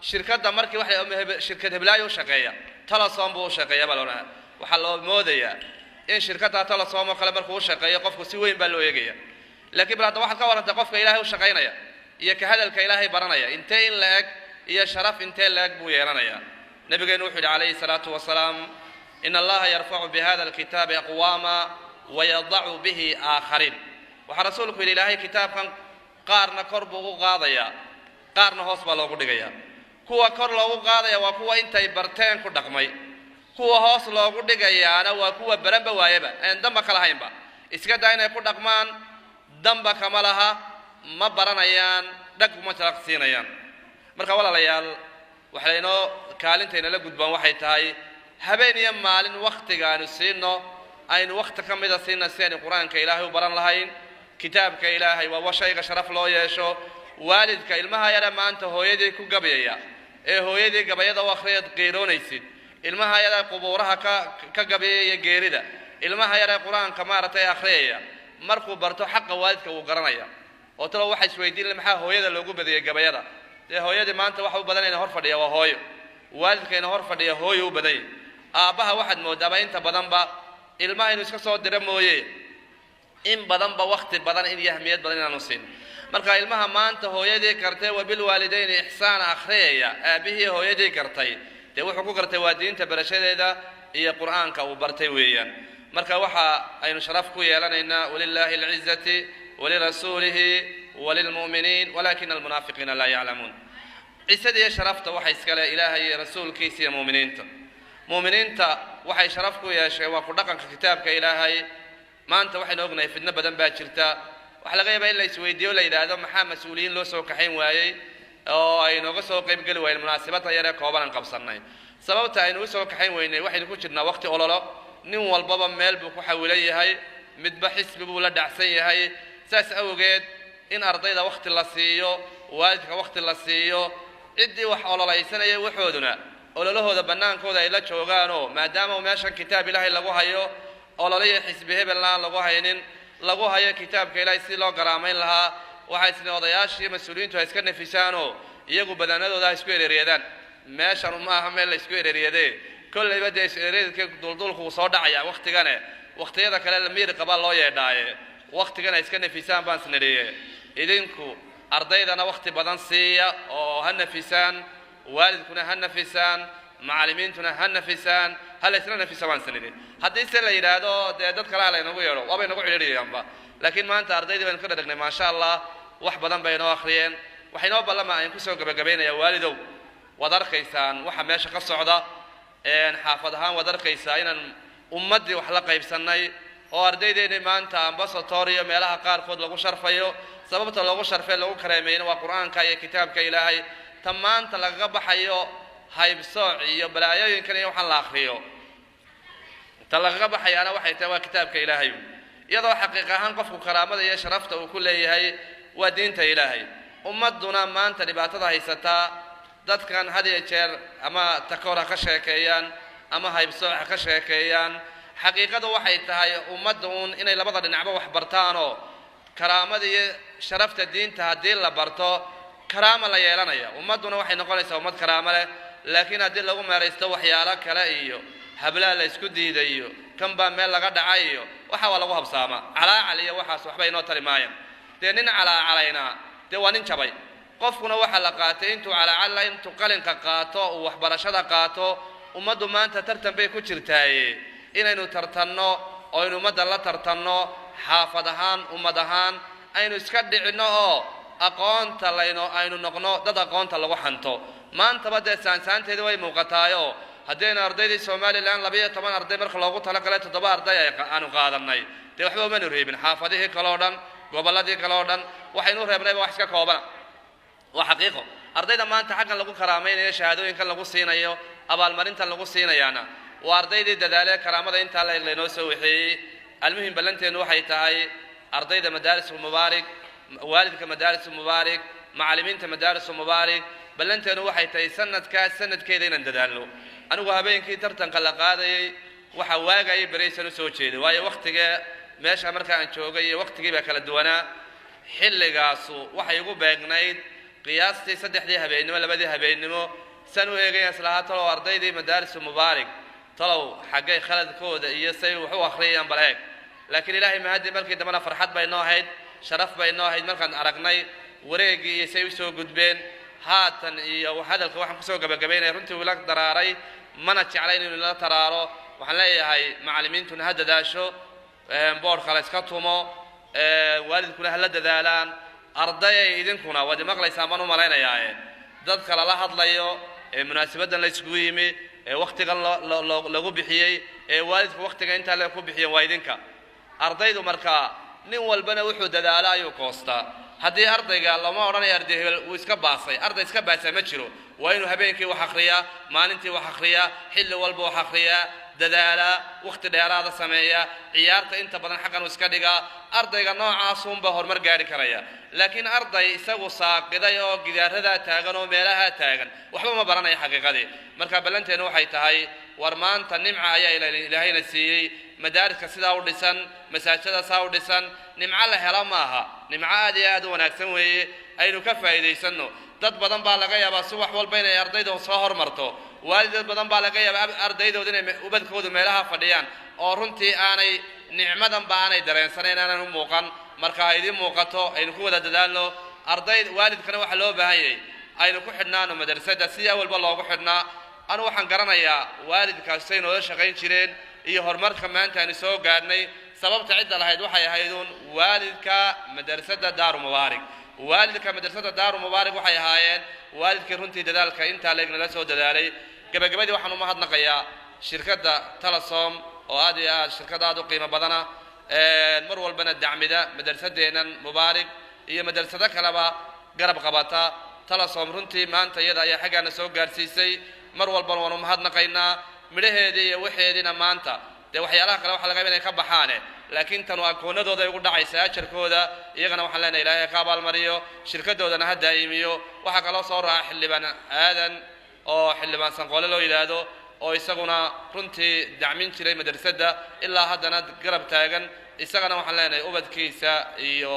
I: shirkadda markii waxa shirkad heblaayo u shaqeeya Telesom buu u shaqeeyaa balona waxa loo moodayaa in shirkadda Telesom kale markuu u shaqeeyo qofku si weyn baa loo eegaya laakiin balada waxa ka waranta qofka ilaahay u shaqeynaya iyo ka hadalka ilaahay baranaya intee in la eg iyo sharaf intee la eg buu yeelanaya nabigeenu wuxuu yiri salaatu wasalaam in allaha yarfa'u bi hadha alkitabi aqwama wa yad'u bihi akharin waxa rasuulku ilaahay kitaabkan qaarna kor buu u qaadaya qaarna hoos baa loogu dhigaya kuwa kor loogu qaadaya waa kuwa intay barteen ku dhaqmay kuwa hoos loogu dhigayaana waa kuwa baranba waayaba aan damba kala haynba iska daa inay ku dhaqmaan damba kama laha ma baranayaan dhag uma talaqsiinayaan marka walaalayaal waxayno kaalinteena la gudbaan waxay tahay habeen iyo maalin waqtigaanu siino aynu waqti ka mid ah siina si aynu quraanka ilaahay u baran lahayn kitaabka ilaahay waa shayga sharaf loo yeesho waalidka ilmaha yara maanta hooyadii ku gabayaya ee hooyadii gabayada u akhriyad qiiroonaysid ilmaha yara qubuuraha ka gabayaya geerida ilmaha yara quraanka maartay akhriyaya markuu barto xaq waalidka uu garanaya oo talo waxa isweydiin maxaa hooyada loogu badiyay gabayada ee hooyadii maanta waxa u badan inay hor fadhiya waa hooyo waalidkeena hor fadhiya hooyo u baday aabaha waxaad moodaa inta badanba ilmaha inuu iska soo dira mooye in badanba waqti badan in yahmiyad badan inaanu siin marka ilmaha maanta hooyadii kartay wa bil waalidayni ihsaan akhriyaya aabihii hooyadii kartay de wuxuu ku kartay waa diinta barashadeeda iyo quraanka uu bartay weeyaan marka waxa aynu sharaf ku yeelanaynaa walillahi al'izzati walirasuulihi walilmu'miniin walakin almunaafiqiina la ya'lamuun cisadii sharafta waxa iskale ilaahay iyo rasuulkiisa iyo mu'miniinta waxay sharaf ku yeesheen waa ku dhaqanka kitaabka ilaahay maanta waxaynu ognahay fidna badan baa jirta waxa laga yaabaa in la isweydiiyo la yiraahdo maxaa mas'uuliyiin loo soo kaxayn waayay oo ay nooga soo qayb gali waayeen munaasabada yar ee kooban aan qabsanay sababta aynu soo kaxayn weynay waxaynu ku jirnaa waqti ololo nin walbaba meel buu ku xawilan yahay midba xisbi buu la dhacsan yahay saas awgeed in ardayda waqti la siiyo waalidka waqti la siiyo cidii wax ololaysanaya waxooduna ololahooda banaankooda ay la joogaano maadaama meeshan kitaab ilaahay lagu hayo ololaya xisbi hebelna lagu haynin lagu hayo kitaabka ilaahay si loo garaameyn lahaa waxay isna odayaashii mas'uuliyiintu ay iska nafisaano iyagu badanadooda isku ereeriyadaan meeshan ma aha meel la isku ereeriyade kullayba de ereeriyadka duldulku soo dhacaya waqtiyada kale la miir qaba loo yeedhaaye waqtigan ay iska nafisaan baan isnariye idinku ardaydana waqti badan siiya oo ha nafisaan waalidkuna ha nafisaan macallimiintuna ha nafisaan hal isna nafisaan sanadin haddii se la yiraahdo dad kale la inagu yeero waaba inagu xiriiriyaanba laakiin maanta ardayda baan ka dhaqnay ma sha Allah wax badan bay noo akhriyeen waxay noo balama aan ku soo gabagabeynaya waalidow wad arkaysaan waxa meesha ka socda xaafad ahaan wad arkaysaa inaan ummadii wax la qaybsanay oo ardaydeena maanta ambassador iyo meelaha qaar kood lagu sharfayo sababta lagu sharfay lagu kareemeeyay waa quraanka iyo kitaabka ilaahay tamaanta laga baxayo haybsooc iyo balaayooyinkan iyo waxaan la akhriyo talaga baxayana waxay tahay waa kitaabka ilaahay iyadoo xaqiiq ahaan qofku karaamada iyo sharafta uu ku leeyahay waa diinta ilaahay ummaduna maanta dhibaatada haysata dadkan hadiya jeer ama takoora ka sheekeeyaan ama haybsooc ka sheekeeyaan xaqiiqadu waxay tahay ummaduun inay labada dhinacba wax bartaan oo karaamada iyo sharafta diinta hadii la barto karaama la yeelanaya ummaduna waxay noqonaysaa ummad karaama leh laakiin hadii lagu meeraysto waxyaalo kale iyo habla la isku diidayo kan baa meel laga dhacayo waxa waa lagu habsaama calaacal iyo waxaas waxba inoo tari maayaan nin calaacalayna waa nin jabay qofkuna waxa la qaatay intuu calaacal intuu qalinka qaato oo waxbarashada qaato ummadu maanta tartan bay ku jirtaaye inaynu tartanno oo aynu ummadda la tartanno xaafad ahaan ummad ahaan aynu iska dhicino oo aqoonta aynu noqno dad aqoonta lagu xanto maanta bade saansaanteedu way muuqataayo haddayna ardaydii Soomaaliland 12 arday marka loogu talagalay 7 arday aanu qaadanay waxba ma reebin xaafadihii kale oo dhan goboladii kale oo dhan waxaynu reebnay wax iska kooban waa xaqiiqo ardayda maanta xaqan lagu karaameynayo shahaadooyinkan lagu siinayo abaalmarintan lagu siinayaana waa ardaydii dadaalay karaamada inta la eegay noo soo wixii almuhim balanteenu waxay tahay ardayda madaaris mubaarak waalidka madaaris mubaarak macallimiinta madaaris mubaarak balanteenu waxay tahay sanadkeeda inaan dadaalno anigu habeenkii tartanka la qaadayay waxa waagay baraysan soo jeeday waayo waqtiga meesha marka aan joogay iyo waqtigii ba kala duwanaa xilligaas waxay ugu beegnayd qiyaastii 3 habeenimo 2 habeenimo san u eegay islaahato ardaydii madaaris mubaarak talow xagay khaladkooda iyo say wax u akhriyaan baleeg laakiin ilaahay ma hadii markii damana farxad bay noo ahayd sharaf bay noo ahayd markaan aragnay wareegii iyo say u soo gudbeen haatan iyo hadalka waxaan ku soo gabagabeynay runtii wila daraaray mana jeclayn in la taraaro waxaan leeyahay macallimiintuna ha dadaasho board kale iska tumo waalidkuna hala dadaalaan arday idinkuna wadi maqlaysaa ma malaynayaa dad kala la hadlayo munaasabadan la isku yimi waqtiga lagu bixiyay waalidku waqtiga inta la ku bixiyay waa idinka ardaydu marka nin walbana wuxuu dadaalaa ayuu koostaa haddii ardayga lama odhanayo arday hebel uu iska baasay arday iska baasay ma jiro waa inuu habeenkii wax akhriyaa maalintii wax akhriyaa xilli walba wax akhriyaa dadaala waqti dheeraada sameeya ciyaarta inta badan xaqan iska dhiga ardayga noocaas unba horumar gaari karaya laakiin arday isagu saaqiday oo gidaarada taagan oo meelaha taagan waxba ma baranayo xaqiiqadii marka balanteenu waxay tahay war maanta nimca ayaa ilaahayna siiyey madaariska sidaa u dhisan masaajida saa u dhisan nimca la hela maaha nimca aad iyo aad u wanaagsan weeye aynu ka faa'iidaysano dad badan baa laga yaabaa subax walba inay ardayda soo hormarto waalid badan baa laga yaabaa ardaydooda inay ubadkoodu meelaha fadhiyaan oo runtii aanay nicmadan ba aanay dareensanayn aanay u muuqan marka ay idin muuqato aynu ku wada dadaalno arday waalidkana waxa loo baahan yahay aynu ku xidhnaano madrasada si awalba loogu xidhnaa anu waxaan garanayaa waalidkaas ay noo shaqayn jireen iyo horumarka maanta aan soo gaarnay sababta cid lahayd waxay ahayd waalidka madrasada Daaru Mubaarak waalidka madrasada Daaru Mubaarak waxay ahaayeen waalidkii runtii dadaalka inta leegna la soo dadaalay gabagabadii waxaan u mahadnaqayaa shirkadda Talasom oo aad iyo aad shirkadaad u qiimo badana mar walbana dacmida madrasadeenan Mubaarak iyo madrasada kaleba garab qabata Talasom runtii maanta iyada ayaa xagana soo gaarsiisay mar walbana waan u mahadnaqaynaa midhaheedii iyo waxeedina maanta de waxyaalaha kale waxa laga yaabaa ka baxaane laakiin tan waa koonadooda ay ugu dhacaysaa ajarkooda iyagana waxaan leenahay ilaahay ka abaalmariyo shirkadoodana ha daa'imiyo waxa kale oo soo raaca xildhibaan aadan oo xildhibaan sanqoole loo yiraahdo oo isaguna runtii dacmin jiray madrasada ilaa haddana garab taagan isagana waxaan leenahay ubadkiisa iyo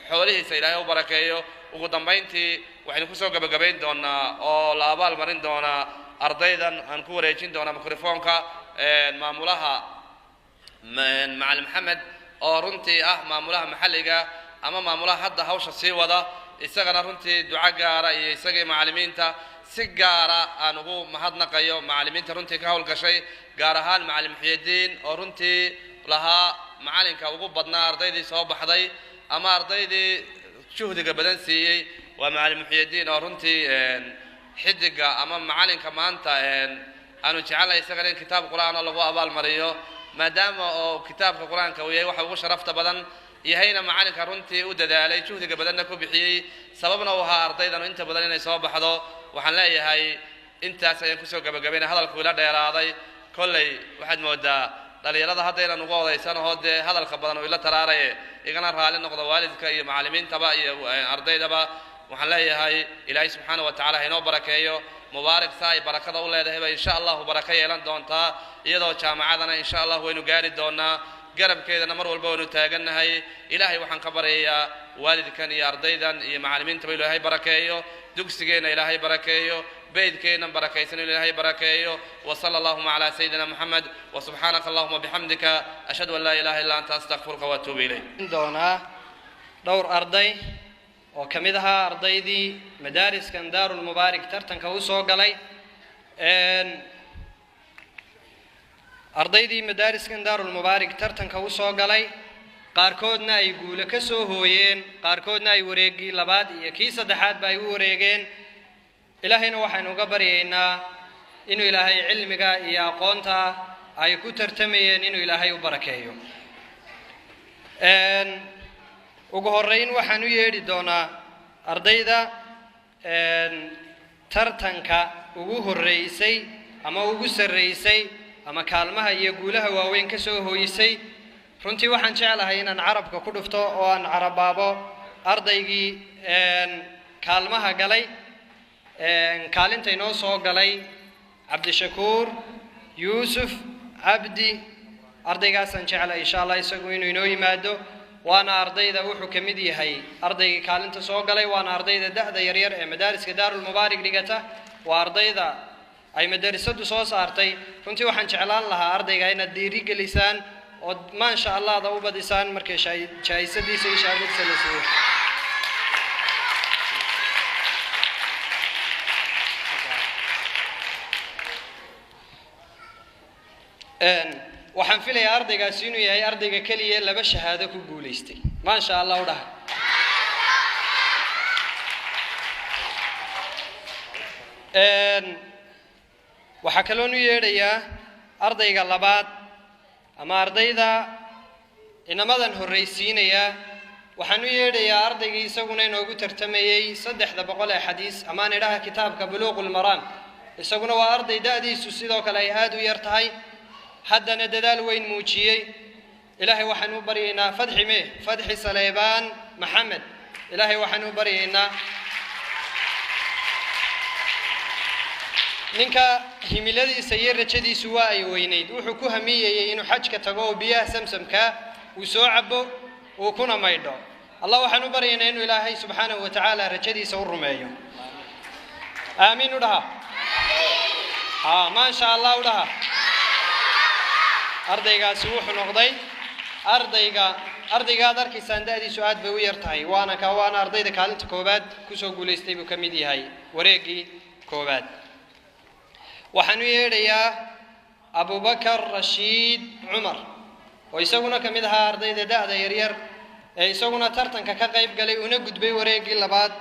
I: xoolihiisa ilaahay u barakeeyo ugu dambeyntii waxaynu ku soo gabagabayn doonaa oo la abaalmarin doonaa ardaydan aan ku wareejin doonaa mikrofoonka maamulaha macallin maxamed oo runtii ah maamulaha maxalliga ama maamulaha hadda hawsha sii wada isagana runtii duco gaara iyo isagii macallimiinta si gaara aan ugu mahadnaqayo macallimiinta runtii ka howlgashay gaar ahaan macallin Muxyidiin oo runtii lahaa macallinka ugu badnaa ardaydii soo baxday ama ardaydii juhdiga badan siiyey waa macallin Muxyidiin oo runtii xidiga ama macallinka maanta aanu jecelahay isagana in kitaab quraan lagu abaalmariyo maadaama oo kitaabka quraanka uu yahay waxa ugu sharafta badan yahayna macallinka runtii u dadaalay juhdiga badanna ku bixiyay sababna uu ahaa ardaydan inta badan inay soo baxdo waxaan leeyahay intaas ayaan ku soo gabagabaynay hadalku ila dheeraaday kolley waxaad moodaa dhalinyarada haddaynan ugu odaysan oo dee hadalka badan oo ila taraaraye igana raali noqdo waalidka iyo macallimiintaba iyo ardaydaba waxaan leeyahay ilaahay subxaanahu wa tacaala inoo barakeeyo mubaarak saay barakada u leedahay insha Allah baraka yeelan doontaa iyadoo jaamacadana insha Allah waynu gaari doonaa garabkeedana mar walba waynu taaganahay ilaahay waxaan ka baryayaa waalidkan iyo ardaydan iyo macallimiinta ilaahay barakeeyo dugsigeena ilaahay barakeeyo beedkeena barakaysan ilaahay barakeeyo wa sallallahu ala sayyidina muhammad wa subhanaka allahumma bihamdika ashhadu an la ilaha illa anta astaghfiruka wa atubu ilayk
J: doonaa dhowr arday oo kamid ahaa ardaydii madaariskan Daarul Mubaarak tartanka u soo galay ardaydii madaariskan Daarul Mubaarak tartanka u soo galay qaarkoodna ay guulo ka soo hooyeen qaarkoodna ay wareegii labaad iyo kii saddexaad ba ay u wareegeen ilaahayna waxaanu uga baryaynaa inuu ilaahay cilmiga iyo aqoonta ay ku tartamayeen inuu ilaahay u barakeeyo ugu horeyn waxaan u yeedhi doonaa ardayda tartanka ugu horeysay ama ugu sareysay ama kaalmaha iyo guulaha waaweyn ka soo hooyisay runtii waxaan jecelahay inaan carabka ku dhufto oo aan carabaabo ardaygii kaalmaha galay kaalinta inoo soo galay Cabdishakuur Yuusuf Abdi ardaygaasaan jecelahay insha Allah isagu inuu inoo yimaado وانا ardayda wuxuu kamid yahay ardayga kaalinta soo galay waana ardayda da'da yar yar ee madaariska Daarul Mubaarak dhigata waa ardayda ay madrasadu soo saartay runtii waxaan jeclaan lahaa ardayga inaad dhiiri gelisaan oo ma sha Allah da u badisaan markay jaayisadiisa iyo shahaadadiisa la siiyo waxaan filayaa ardaygaas inuu yahay ardayga kaliya laba shahaado ku guuleystay ma sha Allah u dhahay waxa kale oo yeedhayaa ardayga labaad ama ardayda inamadan horeysiinaya waxaan u yeedhayaa ardaygii isaguna inoogu tartamayey 300 xadiis amaan idhaha kitaabka buluuqul maraam isaguna waa arday da'diisu sidoo kale ay aad u yar tahay haddana dadaal weyn muujiyey ilaahay waxaan u baryaynaa fadxi saleebaan maxamed ilaahay waxaan u baryaynaa ninka himiladiisa iyo rajadiisu waa ay weynayd wuxuu ku hamiyayay inuu xajka tago oo biyaha samsamka uu soo cabo uu kuna maydho allah waxaan u baryaynaa inuu ilaahay subxaanahu wa tacaala rajadiisa u rumeeyo aamiin u dhaha maasha allah u dhaha ardaygaasi wuxuu noqday ardaygaad arkaysaan da'diisu aad bay u yar tahay waana ardayda kaalinta koowaad kusoo guulaystay buu ka mid yahay wareegii koowaad waxaan u yeedhayaa abubakar rashiid cumar oo isaguna ka mid ahaa ardayda da'da yaryar ee isaguna tartanka ka qayb galay una gudbay wareegii labaad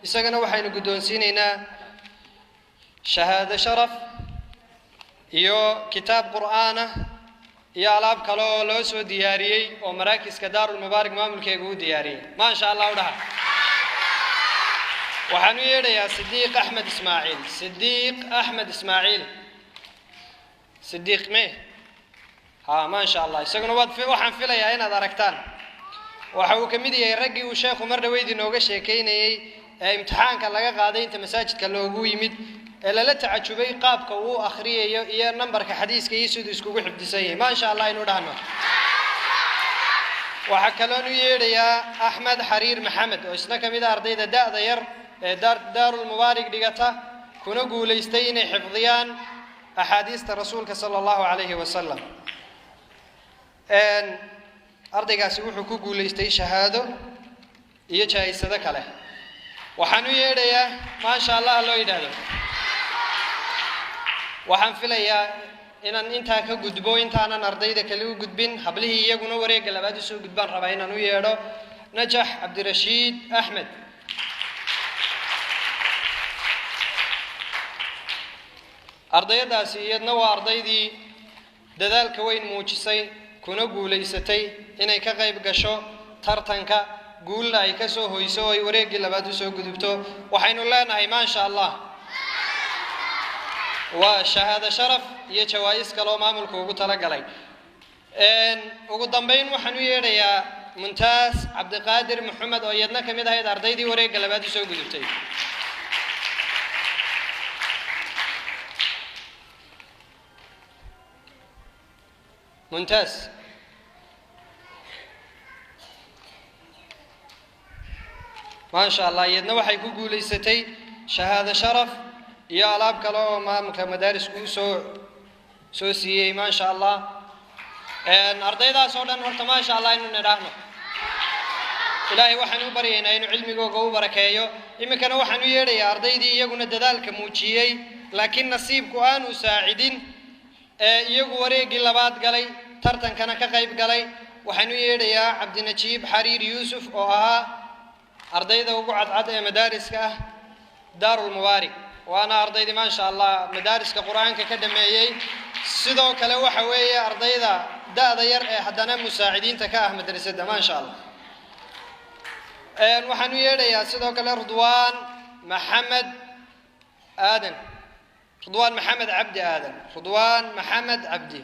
J: isagana waxaynu guddoonsiinaynaa shahaado sharaf iyo kitaab qur'aan ah iyo alaab kale oo loo soo diyaariyey oo maraakiska daarul mubaarak maamulkeega u diyaariyey maasha allah u dhaha waxaan u yeedhayaa sidiiq axmed ismaaciil sidiiq maasha allah isaguna waxaan filayaa inaad aragtaan waxa uu ka mid yahay raggii uu sheekhu mar dhaweyd inooga sheekaynayey ee imtixaanka laga qaaday inta masaajidka loogu yimid ee lala tacajubay qaabka uu akhriyayo iyo nambarka xadiiska iyo siduu iskugu xifdisan yahay maasha allah inuu dhahno waxaa kaloon u yeedhayaa axmed xariir maxamed oo isna ka mid ah ardayda da'da yar ee daarul mubaarak dhigata kuna guulaystay inay xifdiyaan axaadiista rasuulka sala allahu calayhi wasalam ardaygaasi wuxuu ku guulaystay shahaado iyo jaa'isado kale waxaan u yeedhayaa maasha allah loo yidhaahdo waxaan filayaa inaan intaa ka gudbo intaanan ardayda kale u gudbin hablihii iyaguna wareegga labaad usoo gudbaan rabaa inaan u yeedho najax cabdirashiid axmed ardayadaasi iyadna waa ardaydii dadaalka weyn muujisay kuna guulaysatay inay ka qayb gasho tartanka guulna ay ka soo hoyso oo ay wareeggii labaad usoo gudubto waxaynu leenahay maasha allah waa shahaado sharaf iyo jawaa'is kale oo maamulku ugu talagalay ugu dambayn waxaan u yeedhayaa muntaas cabdiqaadir maxamed oo iyadna ka mid ahayd ardaydii wareegga labaad usoo gudubtay muntaas maasha allah iyadna waxay ku guulaysatay shahaado sharaf iyo alaab kale oo maamulka madaarisku soo siiyey maasha allah ardaydaas oo dhan horta maasha allah inuu nidhaahno ilaahay waxaan u baryaynaa inuu cilmigooga u barakeeyo iminkana waxaan u yeedhayaa ardaydii iyaguna dadaalka muujiyey laakiin nasiibku aanu saacidin iyagu wareeggii labaad galay tartankana ka qayb galay waxaan u yeedhayaa cabdinajiib xariir yuusuf oo ahaa ardayda ugu cadcad ee madaariska ah daarul mubaarak waana ardaydii maasha allah madaariska qur-aanka ka dhameeyey sidoo kale waxa weeye ardayda da'da yar ee haddana musaacidiinta ka ah madrasadda maasha allah waxaan u yeedhayaa sidoo kale ridwaan maxamed cabdi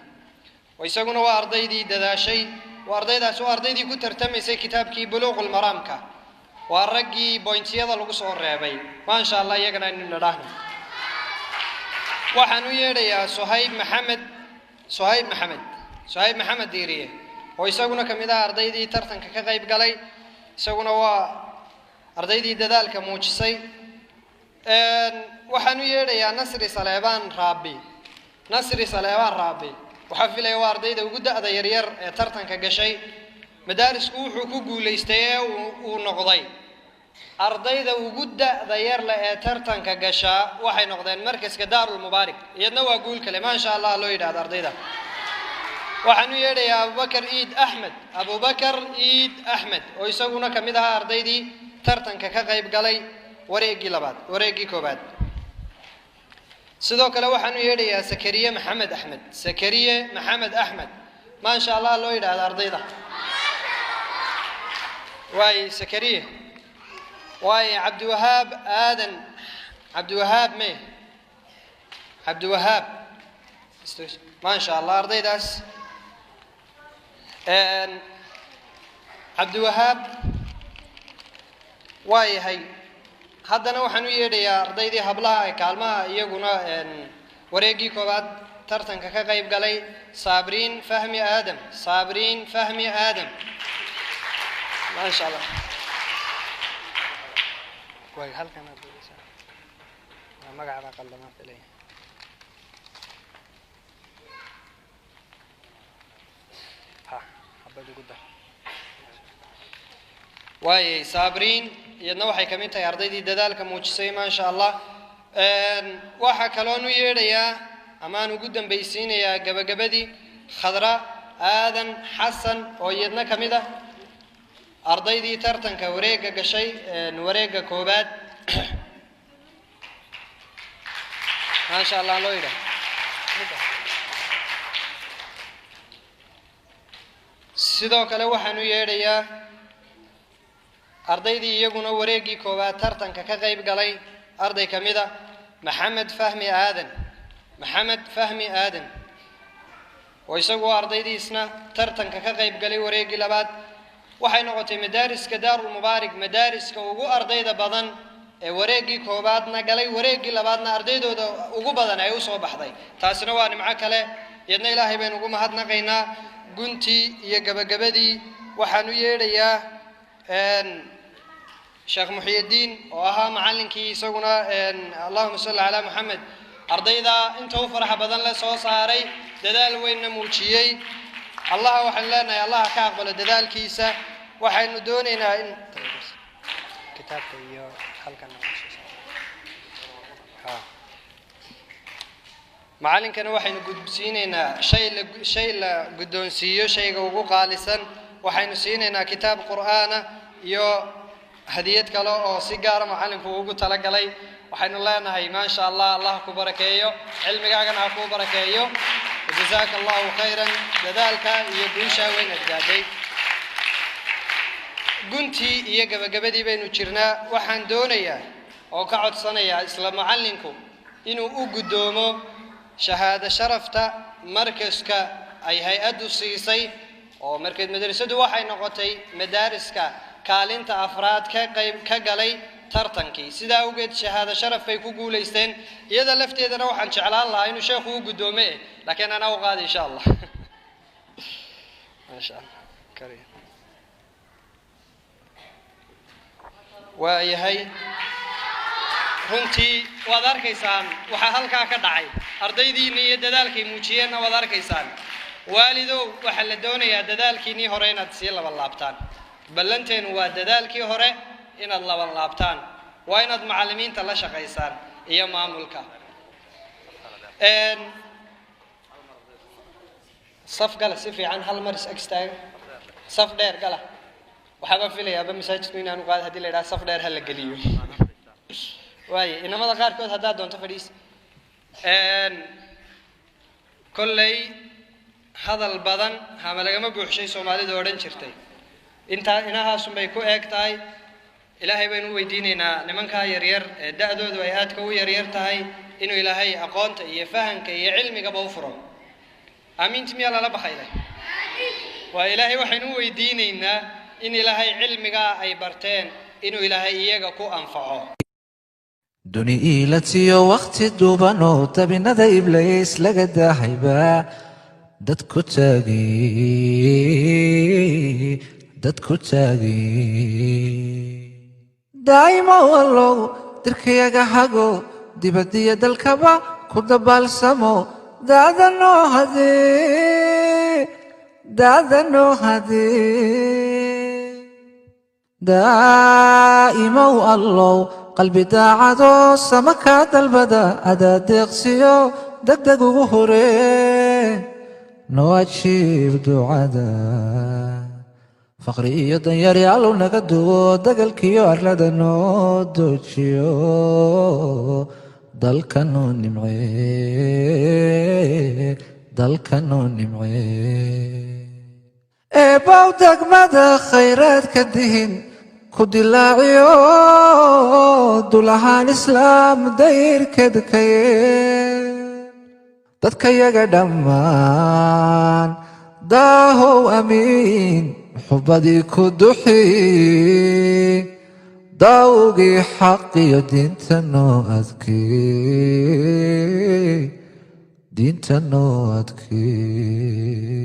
J: oo isaguna waa ardaydii dadaashay waa ardaydaas oo ardaydii ku tartamaysay kitaabkii buluuqul maraamka waa raggii bointiyada lagu soo reebay maasha allah iyagana aynu nidhaahno waxaan u yeedhayaa suhayb maxamed diiriye oo isaguna ka mid ah ardaydii tartanka ka qayb galay isaguna waa ardaydii dadaalka muujisay waxaan u yeedhayaa nasri saleebaan raabi waxaa filaya waa ardayda ugu da'da yaryar ee tartanka gashay madaarisku wuxuu ku guulaystay ee uu noqday ardayda ugu da'da yar leh ee tartanka gashaa waxay noqdeen markaska daarul mubaarak iyadna waa guul kale maasha allah loo yidhaahdo ardayda waxaan u yeedhayaa abubakar iid axmed oo isaguna ka mid ahaa ardaydii tartanka ka qayb galay wareeggii koobaad sidoo kale waxaan u yeedhayaa sakariye maxamed axmed maasha allah loo yidhaahdo ardayda واي سكريه واي عبد الوهاب آدم عبد الوهاب مي عبد الوهاب ما شاء الله أرضي داس عبد الوهاب واي هاي haddana waxaan u yeedhayaa ardaydii hablaha ay kaalmaha iyaguna wareegii koowaad tartanka ka qayb galay Sabriin Fahmi Aadam ma sha Allah way halkan magaca qaldama filay habad ugu dar way Sabriin iyadna waxay kamid tahay ardaydii dadaalka muujisay ma sha Allah waxa kaloon u yeedhayaa amaan ugu dambaysiinayaa gabagabadii Khadra Aadan Xasan oo iyadna kamid ah ardaydii tartanka wareega gashay wareega koobaad ma sha Allah loo yidhaa sidoo kale waxaan u yeedhayaa ardaydii iyaguna wareegii koowaad tartanka ka qayb galay arday kamid ah Maxamed Fahmi Aadan oo isagu ardaydii isna tartanka ka qayb galay wareegii labaad waxay noqotay madaariska Daarul Mubaarak madaariska ugu ardayda badan ee wareegii koowaadna galay wareegii labaadna ardaydooda ugu badan ay u soo baxday taasina waa nimco kale yadna Ilaahay baan ugu mahadnaqaynaa guntii iyo gabagabadii waxaan u yeedhayaa Sheekh Muhyiddin oo ahaa macallinkii isaguna Allahumma salli ala Muhammad ardayda inta u faraha badan la soo saaray dadaal weyn muujiyay Allah waxaan leenahay Allah ka aqbalo dadaalkiisa waxaynu doonaynaa in kitaabka iyo halkan macallinkana waxaynu gudbsiinaynaa shay la guddoonsiiyo shayga ugu qaalisan waxaynu siinaynaa kitaab qur'aana iyo hadiyad kale oo si gaar ah macallinku ugu tala galay waxaynu leenahay ma sha Allah Allah ku barakeeyo cilmigaagana ku barakeeyo jazakallahu khayran dadaalka iyo guusha weyn adgaaday guntii iyo gabagabadii baynu jirnaa waxaan doonayaa oo ka codsanayaa isla macallinku inuu u gudoomo shahaada sharafta markaska ay hay'adu siisay oo markay madrasadu waxay noqotay madaariska kaalinta afraad ka qayb ka galay tartankii sida ugeed shahaada sharaf ay ku guuleysteen iyada lafteedana waxaan jeclaan lahaa inuu sheekhu u gudoomo laakiin ana u qaadi insha Allah ma sha Allah kariim waayahay runtii waad arkaysaan waxa halkaa ka dhacay ardaydiina iyo dadaalkii muujiyeenna waad arkaysaan waalidow waxa la doonayaa dadaalkiinii hore inaad sii laba laabtaan ballanteenu waa dadaalkii hore inaad laba laabtaan waa inaad macallimiinta la shaqaysaan iyo maamulka saf gala si fiican hal mar istaag saf dheer gala waxaba filayaa masaajidku inaanu qaad hadii la yiraahdo saf dheer hal la galiyo waaye inamada qaarkood hadaa doonto fadhiis kollay hadal badan hama lagama buuxshay Soomaalida oo dhan jirtay inta inahaas bay ku eegtahay Ilaahay baynu weydiinaynaa nimanka yar yar ee da'doodu ay aad ka u yar yar tahay inuu Ilaahay aqoonta iyo fahanka iyo cilmiga u furo aamintii miyaa la baxayday waa Ilaahay waxaynu weydiinaynaa in Ilaahay cilmiga ay barteen inuu Ilaahay iyaga ku anfaco
A: duni ilatiyo waqti duubano tabinada iblis laga daahayba dadku taagi daa'ima wallow dirkayaga hago dibadiya dalkaba ku dabaalsamo daadanoo hadee daa'ima wallow qalbi daacado samaka dalbada adaadeeqsiyo degdeg ugu horee noo ajiib ducada faqri iyo danyaryaal naga duwo dagalkiyo arlada noo doojiyo dalkanoo nimcee eebow degmada khayraadka dihin ku dilaaciyo dul ahaan islaam dayrkeed ka yeel dadka yaga dhammaan daahow amiin xubadii ku duxi daawgii xaqiyo diinta noo adkee diinta noo adkee